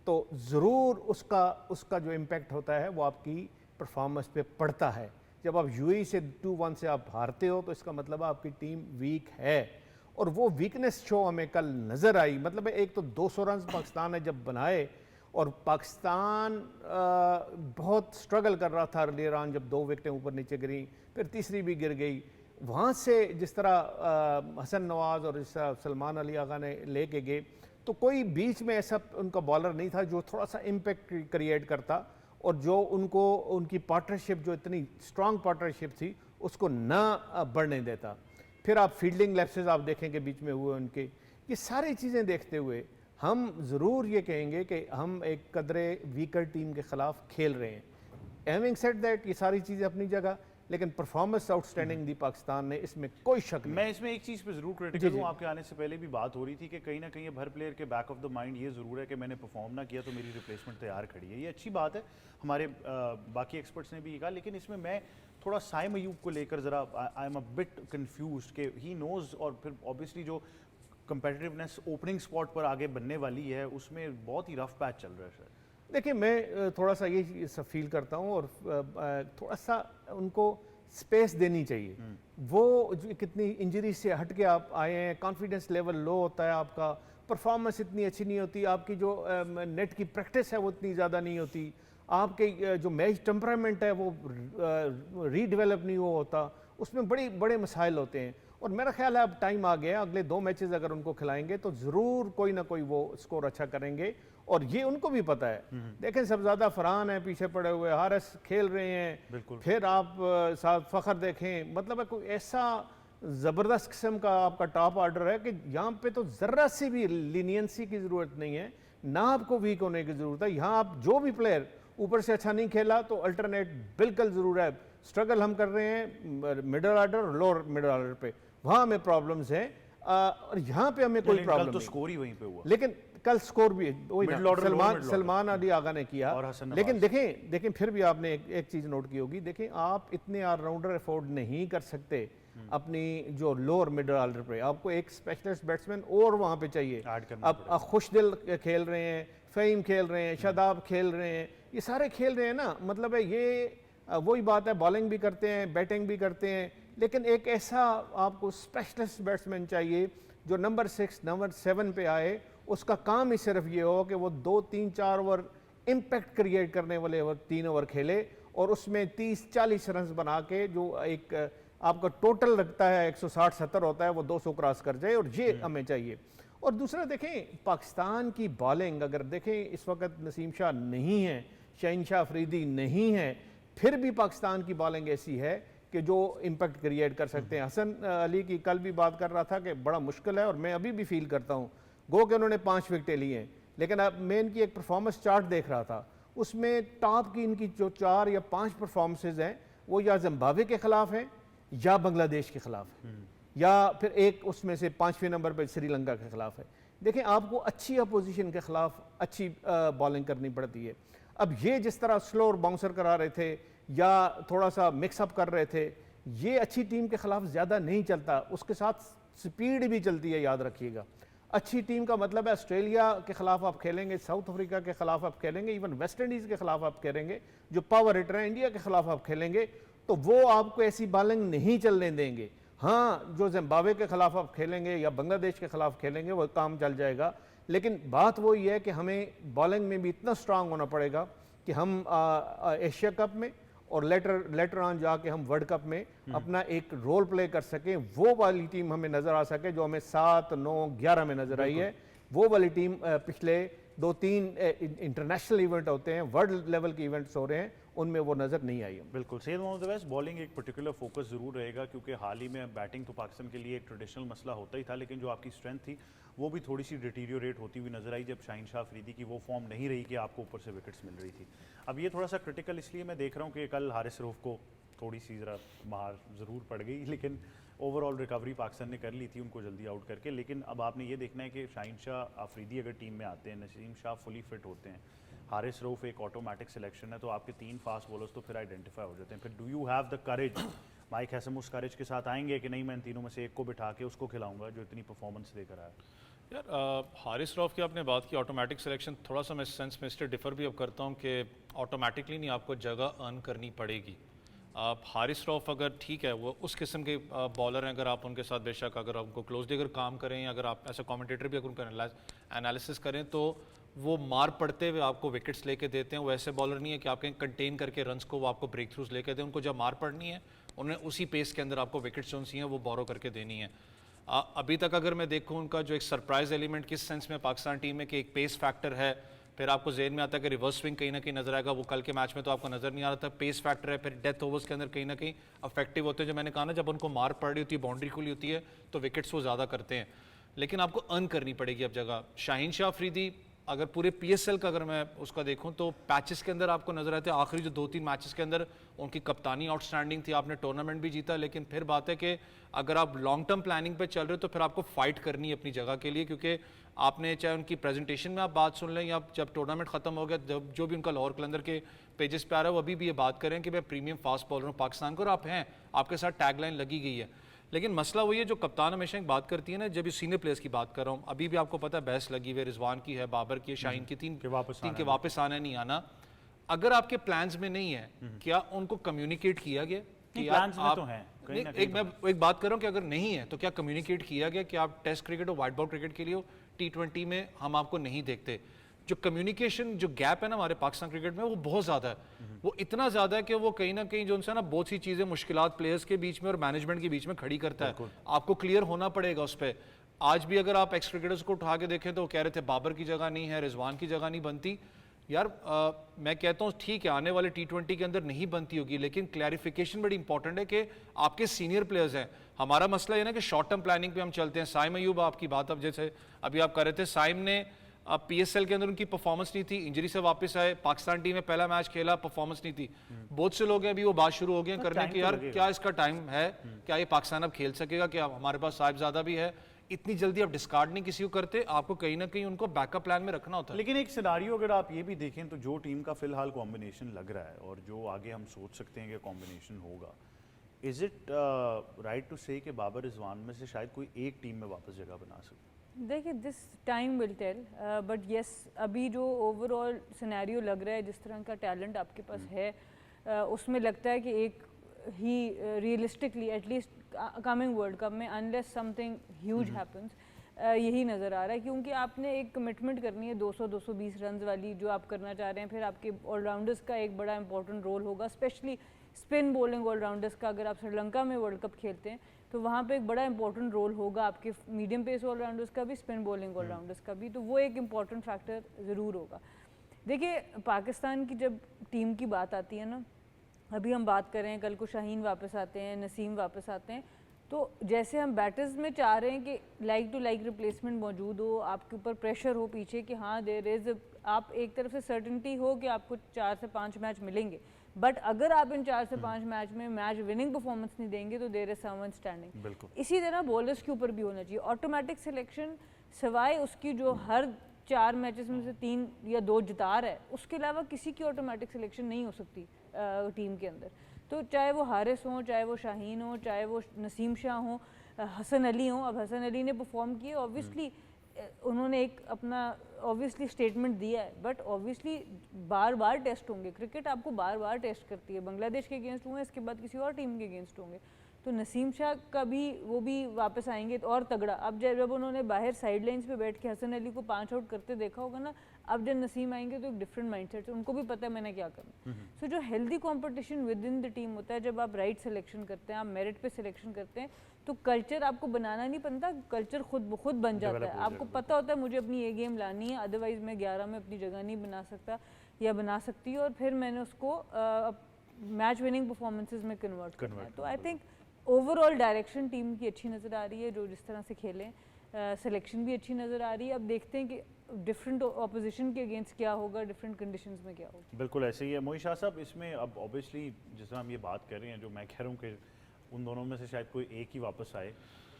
तो ज़रूर उसका जो इम्पैक्ट होता है वो आपकी परफॉर्मेंस पे पड़ता है। जब आप UAE से 2-1 से आप हारते हो तो इसका मतलब आपकी टीम वीक है, और वो वीकनेस शो हमें कल नज़र आई। मतलब एक तो 200 रन पाकिस्तान ने जब बनाए और पाकिस्तान बहुत स्ट्रगल कर रहा था अर्लियर ऑन, जब 2 विकेटें ऊपर नीचे गिरी, फिर तीसरी भी गिर गई, वहाँ से जिस तरह हसन नवाज और जिस तरह सलमान अली आगा ने लेके गए, तो कोई बीच में ऐसा उनका बॉलर नहीं था जो थोड़ा सा इम्पैक्ट क्रिएट करता और जो उनको उनकी पार्टनरशिप जो इतनी स्ट्रांग पार्टनरशिप थी उसको ना बढ़ने देता। फिर आप फील्डिंग लैप्सेस आप देखेंगे बीच में हुए उनके, ये सारी चीज़ें देखते हुए हम ज़रूर ये कहेंगे कि हम एक कदरे वीकर टीम के ख़िलाफ़ खेल रहे हैं। हैविंग सेड दैट, ये सारी चीज़ें अपनी जगह, लेकिन परफॉर्मेंस आउटस्टैंडिंग दी पाकिस्तान ने, इसमें कोई शक नहीं। मैं इसमें एक चीज़ पे ज़रूर क्रिटिकल हूँ, आपके आने से पहले भी बात हो रही थी कि कहीं ना कहीं हर प्लेयर के बैक ऑफ द माइंड ये ज़रूर है कि मैंने परफॉर्म ना किया तो मेरी रिप्लेसमेंट तैयार खड़ी है। ये अच्छी बात है, हमारे बाकी एक्सपर्ट्स ने भी कहा, लेकिन इसमें मैं थोड़ा साइम अयूब को लेकर ज़रा I am a bit confused कि ही नोज़, और फिर ऑब्वियसली जो कंपेटिटिवनेस ओपनिंग स्पॉट पर आगे बनने वाली है उसमें बहुत ही रफ पैच चल रहा है सर। देखिए, मैं थोड़ा सा ये सब फील करता हूँ और थोड़ा सा उनको स्पेस देनी चाहिए। वो जो कितनी इंजरी से हट के आप आए हैं, कॉन्फिडेंस लेवल लो होता है आपका, परफॉर्मेंस इतनी अच्छी नहीं होती, आपकी जो नेट की प्रैक्टिस है वो इतनी ज़्यादा नहीं होती, आपके जो मैच टेम्परामेंट है वो रीडेवलप नहीं हुआ होता, उसमें बड़े मसाइल होते हैं। और मेरा ख्याल है अब टाइम आ गया, अगले 2 मैचेस अगर उनको खिलाएंगे तो ज़रूर कोई ना कोई वो स्कोर अच्छा करेंगे, और ये उनको भी पता है। देखें, सब ज़्यादा फरहान है पीछे पड़े हुए, हारिस खेल रहे हैं, फिर आप साथ फ़खर देखें, मतलब है कोई ऐसा ज़बरदस्त किस्म का आपका टॉप ऑर्डर है कि यहाँ पे तो ज़रा सी भी लीनियंसी की ज़रूरत नहीं है, ना आपको वीक होने की ज़रूरत है। यहाँ आप जो भी प्लेयर ऊपर से अच्छा नहीं खेला तो अल्टरनेट बिल्कुल ज़रूर है। स्ट्रगल हम कर रहे हैं मिडल ऑर्डर और लोअर मिडल ऑर्डर पे, वहाँ हमें प्रॉब्लम्स हैं, और यहाँ पे हमें कोई प्रॉब्लम तो नहीं। स्कोर ही वहीं पे हुआ, लेकिन कल स्कोर भी वही Middle ना, order, सलमान अली आगा ने किया। और हसन लेकिन देखें फिर भी आपने एक चीज़ नोट की होगी, देखें आप इतने ऑलराउंडर अफोर्ड नहीं कर सकते अपनी जो लोअर मिडल ऑर्डर पे, आपको एक स्पेशलिस्ट बैट्समैन और वहाँ पे चाहिए। अब खुशदिल खेल रहे हैं, फ़हीम खेल रहे हैं, शादाब खेल रहे हैं, ये सारे खेल रहे हैं ना, मतलब है ये वही बात है, बॉलिंग भी करते हैं, बैटिंग भी करते हैं, लेकिन एक ऐसा आपको स्पेशलिस्ट बैट्समैन चाहिए जो नंबर 6 नंबर 7 पे आए, उसका काम ही सिर्फ ये हो कि वो 2 3 4 ओवर इम्पैक्ट क्रिएट करने वाले ओवर 3 ओवर खेले और उसमें 30-40 रन बना के जो एक आपका टोटल लगता है 160-70 होता है वो 200 क्रॉस कर जाए, और ये हमें चाहिए। और दूसरा देखें, पाकिस्तान की बॉलिंग अगर देखें, इस वक्त नसीम शाह नहीं है, शाहीन शाह अफरीदी नहीं है, फिर भी पाकिस्तान की बॉलिंग ऐसी है कि जो इम्पैक्ट क्रिएट कर सकते हैं। हसन अली की कल भी बात कर रहा था कि बड़ा मुश्किल है, और मैं अभी भी फील करता हूँ, गो कि उन्होंने 5 विकेटें ली हैं, लेकिन अब मैं इनकी एक परफॉर्मेंस चार्ट देख रहा था, उसमें टॉप की इनकी जो 4 या 5 परफॉर्मेंसेज हैं वो या जिम्बाब्वे के खिलाफ हैं या बांग्लादेश के खिलाफ है, या फिर एक उसमें से 5वें नंबर पर श्रीलंका के खिलाफ है। देखें, आपको अच्छी अपोजिशन के खिलाफ अच्छी बॉलिंग करनी पड़ती है। अब ये जिस तरह स्लो बाउंसर करा रहे थे या थोड़ा सा मिक्सअप कर रहे थे, ये अच्छी टीम के खिलाफ ज़्यादा नहीं चलता, उसके साथ स्पीड भी चलती है, याद रखिएगा। अच्छी टीम का मतलब है ऑस्ट्रेलिया के खिलाफ आप खेलेंगे, साउथ अफ्रीका के खिलाफ आप खेलेंगे, इवन वेस्ट इंडीज़ के खिलाफ आप खेलेंगे, जो पावर हिटर है इंडिया के खिलाफ आप खेलेंगे, तो वो आपको ऐसी बॉलिंग नहीं चलने देंगे। हाँ, जो जिम्बाब्वे के खिलाफ आप खेलेंगे या बांग्लादेश के खिलाफ खेलेंगे वो काम चल जाएगा, लेकिन बात वही है कि हमें बॉलिंग में भी इतना स्ट्रांग होना पड़ेगा कि हम एशिया कप में और लेटर ऑन जाके हम वर्ल्ड कप में अपना एक रोल प्ले कर सकें, वो वाली टीम हमें नज़र आ सके जो हमें 7, 9, 11 में नज़र आई है। वो वाली टीम पिछले 2-3 इंटरनेशनल इवेंट होते हैं, वर्ल्ड लेवल के इवेंट्स हो रहे हैं, उनमें वो नज़र नहीं आई है। बिल्कुल सैयद मोहम्मद अवैस, बॉलिंग एक पर्टिकुलर फोकस ज़रूर रहेगा, क्योंकि हाल ही में बैटिंग तो पाकिस्तान के लिए एक ट्रेडिशनल मसला होता ही था, लेकिन जो आपकी स्ट्रेंथ थी वो भी थोड़ी सी डिटीरियोरेट होती हुई नजर आई जब शाहीन शाह अफरीदी की वो फॉर्म नहीं रही कि आपको ऊपर से विकेट्स मिल रही थी। अब ये थोड़ा सा क्रिटिकल इसलिए मैं देख रहा हूँ कि कल हारिस रऊफ को थोड़ी सी ज़रा मार ज़रूर पड़ गई, लेकिन ओवरऑल रिकवरी पाकिस्तान ने कर ली थी उनको जल्दी आउट करके। लेकिन अब आपने ये देखना है कि शाहीन शाह अफरीदी अगर टीम में आते हैं, नसीम शाह फुली फिट होते हैं, हारिस रऊफ एक ऑटोमेटिक सिलेक्शन है, तो आपके 3 फास्ट बॉलर्स तो फिर आइडेंटिफाई हो जाते हैं। फिर do you have the courage, Mike Hesson उस करेज के साथ आएंगे कि नहीं मैं इन तीनों में से एक को बिठा के उसको खिलाऊंगा जो इतनी परफॉर्मेंस देकर आया? यार, हारिस रऊफ की आपने बात की ऑटोमेटिक सिलेक्शन, थोड़ा सा मैं इस सेंस में इससे डिफर भी अब करता हूँ कि ऑटोमेटिकली नहीं आपको जगह अर्न करनी पड़ेगी। आप हारिस रऊफ अगर ठीक है वो उस किस्म के बॉलर हैं, अगर आप उनके साथ बेशक अगर उनको क्लोजली अगर काम करें, अगर आप ऐसा कमेंटेटर भी अगर उनका एनालिसिस करें, तो वो मार पड़ते हुए आपको विकेट्स लेके देते हैं। वो ऐसे बॉलर नहीं है कि आपके कंटेन करके रन्स को वो आपको ब्रेक थ्रूज लेके दें। उनको जब मार पड़नी है उन्हें उसी पेस के अंदर आपको विकेट्स जो सी हैं वो बोरो करके देनी है। अभी तक अगर मैं देखूं उनका जो एक सरप्राइज एलिमेंट किस सेंस में पाकिस्तान टीम में कि एक पेस फैक्टर है, फिर आपको जेहन में आता है कि रिवर्स स्विंग कहीं ना कहीं नजर आएगा। वो कल के मैच में तो आपको नजर नहीं आ रहा था। पेस फैक्टर है, फिर डेथ ओवर्स के अंदर कहीं ना कहीं अफेक्टिव होते हैं। जो मैंने कहा ना, जब उनको मार पड़ रही होती है, बाउंड्री खुली होती है, तो विकेट्स वो ज़्यादा करते हैं। लेकिन आपको अर्न करनी पड़ेगी अब जगह। शाहीन शाह अफरीदी अगर पूरे पीएसएल का अगर मैं उसका देखूं तो पैचेस के अंदर आपको नजर आते हैं आखिरी जो 2-3 मैचेस के अंदर उनकी कप्तानी आउटस्टैंडिंग थी। आपने टूर्नामेंट भी जीता, लेकिन फिर बात है कि अगर आप लॉन्ग टर्म प्लानिंग पे चल रहे हो तो फिर आपको फाइट करनी है अपनी जगह के लिए, क्योंकि आपने चाहे उनकी प्रेजेंटेशन में आप बात सुन लें या जब टूर्नामेंट खत्म हो गया, जब जो भी उनका लाहौर कलंदर के पेजेस पे आ रहा है, वो अभी भी ये बात करें कि मैं प्रीमियम फास्ट बॉलर हूँ पाकिस्तान को, और आप हैं, आपके साथ टैगलाइन लगी गई है। लेकिन मसला वही है जो कप्तान हमेशा एक बात करती है ना, जब ये सीनियर प्लेयर्स की बात कर रहा हूँ, अभी भी आपको पता है बहस लगी हुई है, रिजवान की है, बाबर की है, शाहीन की, तीन के वापस आना नहीं आना। अगर आपके प्लान्स में नहीं है, क्या उनको कम्युनिकेट किया गया कि प्लान्स में आप तो हैं, मैं एक बात कर रहा हूँ कि अगर नहीं है तो क्या कम्युनिकेट किया गया कि आप टेस्ट क्रिकेट और व्हाइट बॉल क्रिकेट के लिए T20 में हम आपको नहीं देखते? जो कम्युनिकेशन जो गैप है ना हमारे पाकिस्तान क्रिकेट में, वो बहुत ज़्यादा है। वो इतना ज़्यादा है कि वो कहीं ना कहीं जो उनसे ना बहुत सी चीज़ें मुश्किलात प्लेयर्स के बीच में और मैनेजमेंट के बीच में खड़ी करता है। आपको क्लियर होना पड़ेगा उस पर। आज भी अगर आप एक्स क्रिकेटर्स को उठा के देखें तो वो कह रहे थे बाबर की जगह नहीं है, रिजवान की जगह नहीं बनती। यार मैं कहता हूँ ठीक है, आने वाले T20 के अंदर नहीं बनती होगी, लेकिन क्लैरिफिकेशन बड़ी इंपॉर्टेंट है कि आपके सीनियर प्लेयर्स हैं। हमारा मसला ये ना कि शॉर्ट टर्म प्लानिंग पे हम चलते हैं। साइम अयूब, आपकी बात अब जैसे अभी आप कर रहे थे, साइम ने PSL के अंदर उनकी परफॉर्मेंस नहीं थी, इंजरी से वापस आए, पाकिस्तान टीम में पहला मैच खेला, परफॉर्मेंस नहीं थी। बहुत से लोग हैं अभी वो बात शुरू हो गए करने की, यार क्या इसका टाइम है, क्या ये पाकिस्तान अब खेल सकेगा, क्या हमारे पास साहिबजादा भी है। इतनी जल्दी आप डिस्कार्ड नहीं किसी को करते, आपको कहीं ना कहीं उनको बैकअप प्लान में रखना होता है। लेकिन एक सिनारियो अगर आप ये भी देखें तो जो टीम का फिलहाल कॉम्बिनेशन लग रहा है और जो आगे हम सोच सकते हैं कि कॉम्बिनेशन होगा, इज इट राइट टू से कि बाबर रिजवान में से शायद कोई एक टीम में वापस जगह बना सकते? देखिए, this time will tell, but yes अभी जो ओवरऑल सिनेरियो लग रहा है, जिस तरह का टैलेंट आपके पास है, उसमें लगता है कि एक ही realistically at least coming World Cup में, अनलेस समथिंग ह्यूज हैपन्स, यही नज़र आ रहा है। क्योंकि आपने एक कमिटमेंट करनी है 200-220 रन वाली जो आप करना चाह रहे हैं। फिर आपके ऑलराउंडर्स का एक बड़ा इंपॉर्टेंट रोल होगा, स्पेशली स्पिन बॉलिंग ऑलराउंडर्स का। अगर आप श्रीलंका में वर्ल्ड कप खेलते हैं तो वहाँ पे एक बड़ा इंपॉर्टेंट रोल होगा आपके मीडियम पेस ऑलराउंडर्स का भी, स्पिन बॉलिंग ऑलराउंडर्स का भी, तो वो एक इम्पॉर्टेंट फैक्टर ज़रूर होगा। देखिए, पाकिस्तान की जब टीम की बात आती है ना, अभी हम बात कर रहे हैं, कल को शाहीन वापस आते हैं, नसीम वापस आते हैं, तो जैसे हम बैटर्स में चाह रहे हैं कि लाइक टू लाइक रिप्लेसमेंट मौजूद हो, आपके ऊपर प्रेशर हो पीछे कि हाँ देयर इज, आप एक तरफ से सर्टेनिटी हो कि आपको 4 से 5 मैच मिलेंगे, बट अगर आप इन 4 से 5 मैच में मैच विनिंग परफॉर्मेंस नहीं देंगे तो देयर इज समवन स्टैंडिंग। इसी तरह बॉलर्स के ऊपर भी होना चाहिए ऑटोमेटिक सिलेक्शन, सिवाय उसकी जो हर 4 मैचेस में से 3 या 2 जिता रहा है, उसके अलावा किसी की ऑटोमेटिक सिलेक्शन नहीं हो सकती टीम के अंदर। तो चाहे वो हारिस हो, चाहे वो शाहीन हो, चाहे वो नसीम शाह हो, हसन अली हो। अब हसन अली ने परफॉर्म किए, ऑब्वियसली उन्होंने एक अपना ऑब्वियसली स्टेटमेंट दिया है, बट ऑब्वियसली बार बार टेस्ट होंगे, क्रिकेट आपको बार बार टेस्ट करती है। बांग्लादेश के अगेंस्ट हुए, इसके बाद किसी और टीम के अगेंस्ट होंगे, तो नसीम शाह का भी वो भी वापस आएंगे तो और तगड़ा। अब जब उन्होंने बाहर साइड लाइन्स पे बैठ के हसन अली को 5 आउट करते देखा होगा ना, अब जब नसीम आएंगे तो एक डिफरेंट माइंडसेट, उनको भी पता है मैंने क्या करना। सो जो healthy competition with in the team होता है, जब आप राइट सिलेक्शन करते हैं, आप मेरिट पे सिलेक्शन करते हैं, तो कल्चर आपको बनाना नहीं पड़ता, कल्चर खुद ब खुद बन जाता है। आपको पता होता है मुझे अपनी ये गेम लानी है, अदरवाइज मैं 11 में अपनी जगह नहीं बना सकता या बना सकती, और फिर मैंने उसको मैच विनिंग परफॉर्मेंसेज में कन्वर्ट करना है। तो I think overall direction team की अच्छी नज़र आ रही है, जो जिस तरह से खेलें, सिलेक्शन भी अच्छी नज़र आ रही है। अब देखते हैं कि डिफरेंट ऑपोजिशन के अगेंस्ट क्या होगा, डिफरेंट कंडीशंस में क्या होगा। बिल्कुल ऐसे ही है मोहित शाह साहब। इसमें अब ऑब्वियसली जिस तरह हम ये बात कर रहे हैं, जो मैं कह रहा हूँ कि उन दोनों में से शायद कोई एक ही वापस आए,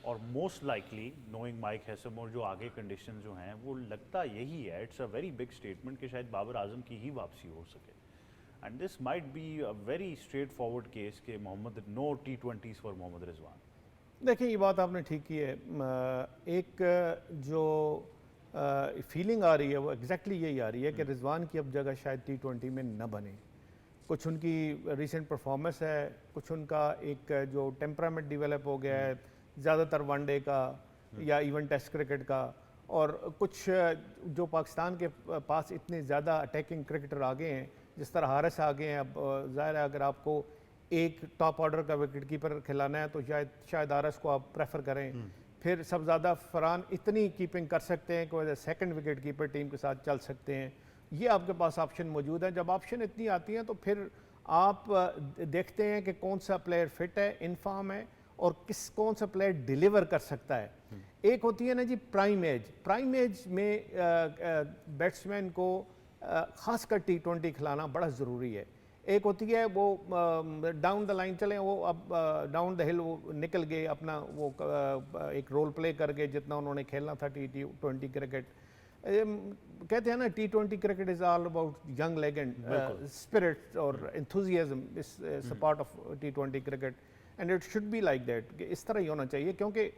और most likely knowing Mike Hesson और जो आगे कंडीशन जो हैं, वो लगता यही है, it's a very big statement कि शायद बाबर आजम की ही वापसी हो सके। And this might be a very straightforward case के Mohammad no T20s for Mohammad Rizwan. देखिए, ये बात आपने ठीक की है। एक जो फीलिंग आ रही है वो एग्जैक्टली यही आ रही है कि रिजवान की अब जगह शायद T20 में न बने। कुछ उनकी रिसेंट परफॉर्मेंस है, कुछ उनका एक जो टेम्परामेंट डेवलप हो गया है ज़्यादातर वनडे का या इवन टेस्ट क्रिकेट का, और कुछ जो पाकिस्तान के पास इतने ज़्यादा अटैकिंग क्रिकेटर आ गए हैं, जिस तरह हारिस आ गए हैं, अब ज़ाहिर है अगर आपको एक टॉप ऑर्डर का विकेट कीपर खिलाना है तो शायद हारिस को आप प्रेफर करें। फिर सब ज़्यादा फरहान इतनी कीपिंग कर सकते हैं कि वह सेकंड विकेट कीपर टीम के साथ चल सकते हैं। ये आपके पास ऑप्शन मौजूद है। जब ऑप्शन इतनी आती हैं तो फिर आप देखते हैं कि कौन सा प्लेयर फिट है, इन फॉर्म है और कौन सा प्लेयर डिलीवर कर सकता है। एक होती है ना जी प्राइम एज में बैट्समैन को ख़ासकर T20 खिलाना बड़ा ज़रूरी है। एक होती है वो डाउन द लाइन चले, वो अब डाउन द हिल वो निकल गए, अपना वो एक रोल प्ले कर गए जितना उन्होंने खेलना था T20 क्रिकेट। कहते हैं ना T20 cricket is all about young legend spirit और enthusiasm is part of T20 cricket and it should be like that कि इस तरह ही होना चाहिए, क्योंकि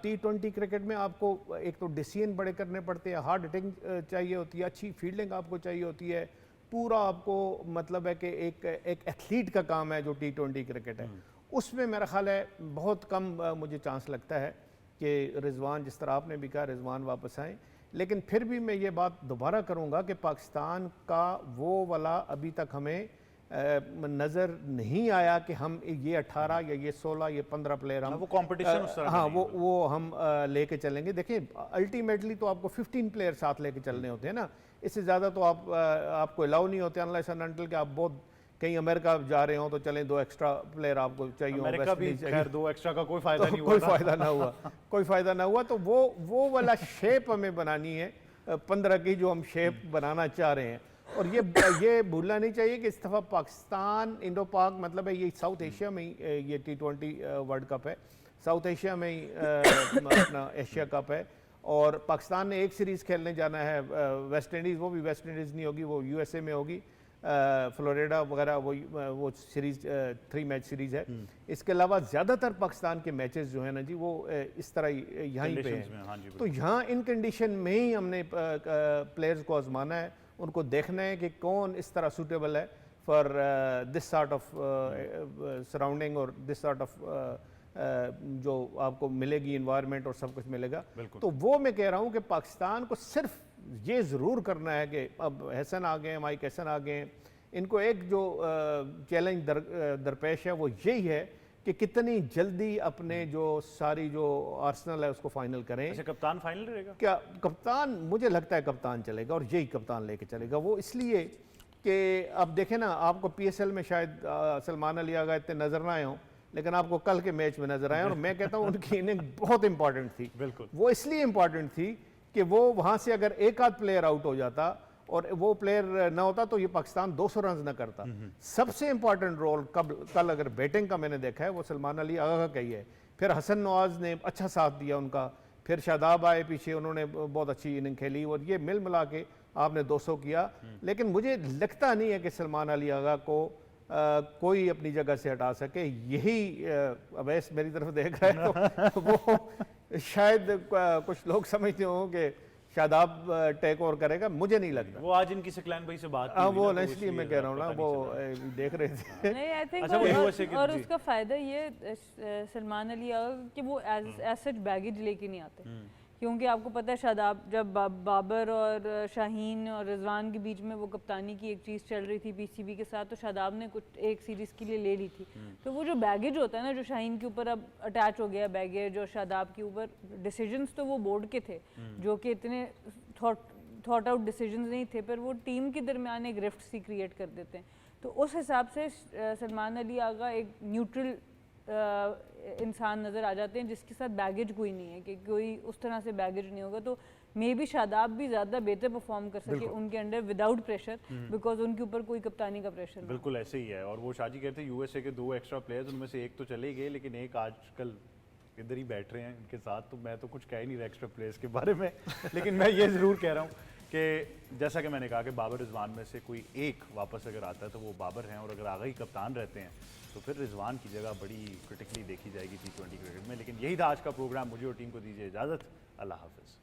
T20 क्रिकेट में आपको एक तो डिसीजन बड़े करने पड़ते हैं, हार्ड हिटिंग चाहिए होती है, अच्छी फील्डिंग आपको चाहिए होती है, पूरा आपको मतलब है कि एक एथलीट का काम है जो T20 क्रिकेट है। उसमें मेरा ख्याल है बहुत कम मुझे चांस लगता है कि रिजवान, जिस तरह आपने भी कहा, रिजवान वापस आएँ। लेकिन फिर भी मैं ये बात दोबारा करूँगा कि पाकिस्तान का वो वाला अभी तक हमें नज़र नहीं आया कि हम ये 18 या ये 16 ये 15 प्लेयर हम वो कंपटीशन उस तरह हाँ वो हम लेके चलेंगे। देखिए अल्टीमेटली तो आपको 15 प्लेयर साथ लेके चलने होते हैं ना, इससे ज़्यादा तो आपको अलाउ नहीं होते अनलेस एंड अनटिल कि आप बहुत कहीं अमेरिका जा रहे हो तो चलें 2 एक्स्ट्रा प्लेयर आपको चाहिए। अमेरिका भी खैर 2 एक्स्ट्रा का कोई फायदा नहीं हुआ, कोई फायदा ना हुआ कोई फायदा ना हुआ। तो वो वाला शेप हमें बनानी है 15 की, जो हम शेप बनाना चाह रहे हैं। और ये भूलना नहीं चाहिए कि इस दफ़ा पाकिस्तान इंडो पाक मतलब है ये साउथ एशिया में ही ये T20 वर्ल्ड कप है, साउथ एशिया में ही अपना एशिया कप है। और पाकिस्तान ने एक सीरीज़ खेलने जाना है वेस्ट इंडीज़, वो भी वेस्ट इंडीज़ नहीं होगी, वो USA में होगी, फ्लोरिडा वगैरह वो सीरीज़ 3 मैच सीरीज़ है। इसके अलावा ज़्यादातर पाकिस्तान के मैचेस जो है ना जी वो इस तरह यहीं पे हैं। तो यहाँ इन कंडीशन में ही हमने प्लेयर्स को आजमाना है, उनको देखना है कि कौन इस तरह सूटेबल है for this sort of surrounding और दिस सॉर्ट ऑफ जो आपको मिलेगी इन्वायरमेंट और सब कुछ मिलेगा। तो वो मैं कह रहा हूँ कि पाकिस्तान को सिर्फ ये ज़रूर करना है कि अब हसन आ गए, माइक हसन आ गए, इनको एक जो चैलेंज दरपेश है वो यही है कि कितनी जल्दी अपने जो सारी जो आर्सेनल है उसको फाइनल करें। अच्छा, कप्तान फाइनल रहेगा क्या? कप्तान मुझे लगता है कप्तान चलेगा और यही कप्तान लेके चलेगा। वो इसलिए कि अब देखें ना, आपको PSL में शायद सलमान अली आगा इतने नजर ना आए हों, लेकिन आपको कल के मैच में नजर आए और मैं कहता हूँ उनकी इनिंग बहुत इंपॉर्टेंट थी। बिल्कुल, वो इसलिए इंपॉर्टेंट थी कि वो वहाँ से अगर एक आध प्लेयर आउट हो जाता और वो प्लेयर ना होता तो ये पाकिस्तान 200 रन ना करता। सबसे इंपॉर्टेंट रोल कल अगर बैटिंग का मैंने देखा है वो सलमान अली आगा का ही है। फिर हसन नवाज ने अच्छा साथ दिया उनका, फिर शादाब आए पीछे, उन्होंने बहुत अच्छी इनिंग खेली और ये मिल मिला के आपने 200 किया। लेकिन मुझे लगता नहीं है कि सलमान अली आगा को कोई अपनी जगह से हटा सके। यही अवैस मेरी तरफ देख रहा है तो वो शायद कुछ लोग समझते हो कि शादाब टेक ओवर करेगा, मुझे नहीं लगता। वो आज इनकी सकलैन भाई से बात हाँ वो नेचुरली मैं कह रहा हूँ ना, वो देख रहे थे। नहीं आई थिंक अच्छा, वो USA के और जी। उसका फ़ायदा ये सलमान अली कि वो एज सच बैगेज लेके नहीं आते, क्योंकि आपको पता है शादाब जब बाबर और शाहीन और रिजवान के बीच में वो कप्तानी की एक चीज़ चल रही थी PCB के साथ, तो शादाब ने कुछ एक सीरीज़ के लिए ले ली थी। तो वो जो बैगेज होता है ना, जो शाहीन के ऊपर अब अटैच हो गया बैगेज, और शादाब के ऊपर डिसीजंस तो वो बोर्ड के थे जो कि इतने थॉट आउट डिसीजंस नहीं थे, पर वो टीम के दरमियान एक रिफ्ट सी क्रिएट कर देते हैं। तो उस हिसाब से सलमान अली आगा एक न्यूट्रल इंसान नज़र आ जाते हैं जिसके साथ बैगेज कोई नहीं है, कि कोई उस तरह से बैगेज नहीं होगा। तो मे बी शादाब भी ज़्यादा बेहतर परफॉर्म कर सके उनके अंडर विदाउट प्रेशर, बिकॉज उनके ऊपर कोई कप्तानी का प्रेशर नहीं। बिल्कुल ऐसे ही है। और वो शाजी कहते हैं USA के 2 एक्स्ट्रा प्लेयर्स, उनमें से एक तो चले गए लेकिन एक आजकल इधर ही बैठ रहे हैं इनके साथ। तो मैं तो कुछ कह ही नहीं रहा एक्स्ट्रा प्लेयर्स के बारे में लेकिन मैं ये ज़रूर कह रहा हूँ कि जैसा कि मैंने कहा कि बाबर रिजवान में से कोई एक वापस अगर आता है तो वो बाबर हैं, और अगर आगे ही कप्तान रहते हैं तो फिर रिजवान की जगह बड़ी क्रिटिकली देखी जाएगी T20 क्रिकेट में। लेकिन यही था आज का प्रोग्राम। मुझे और टीम को दीजिए इजाज़त। अल्लाह हाफिज़।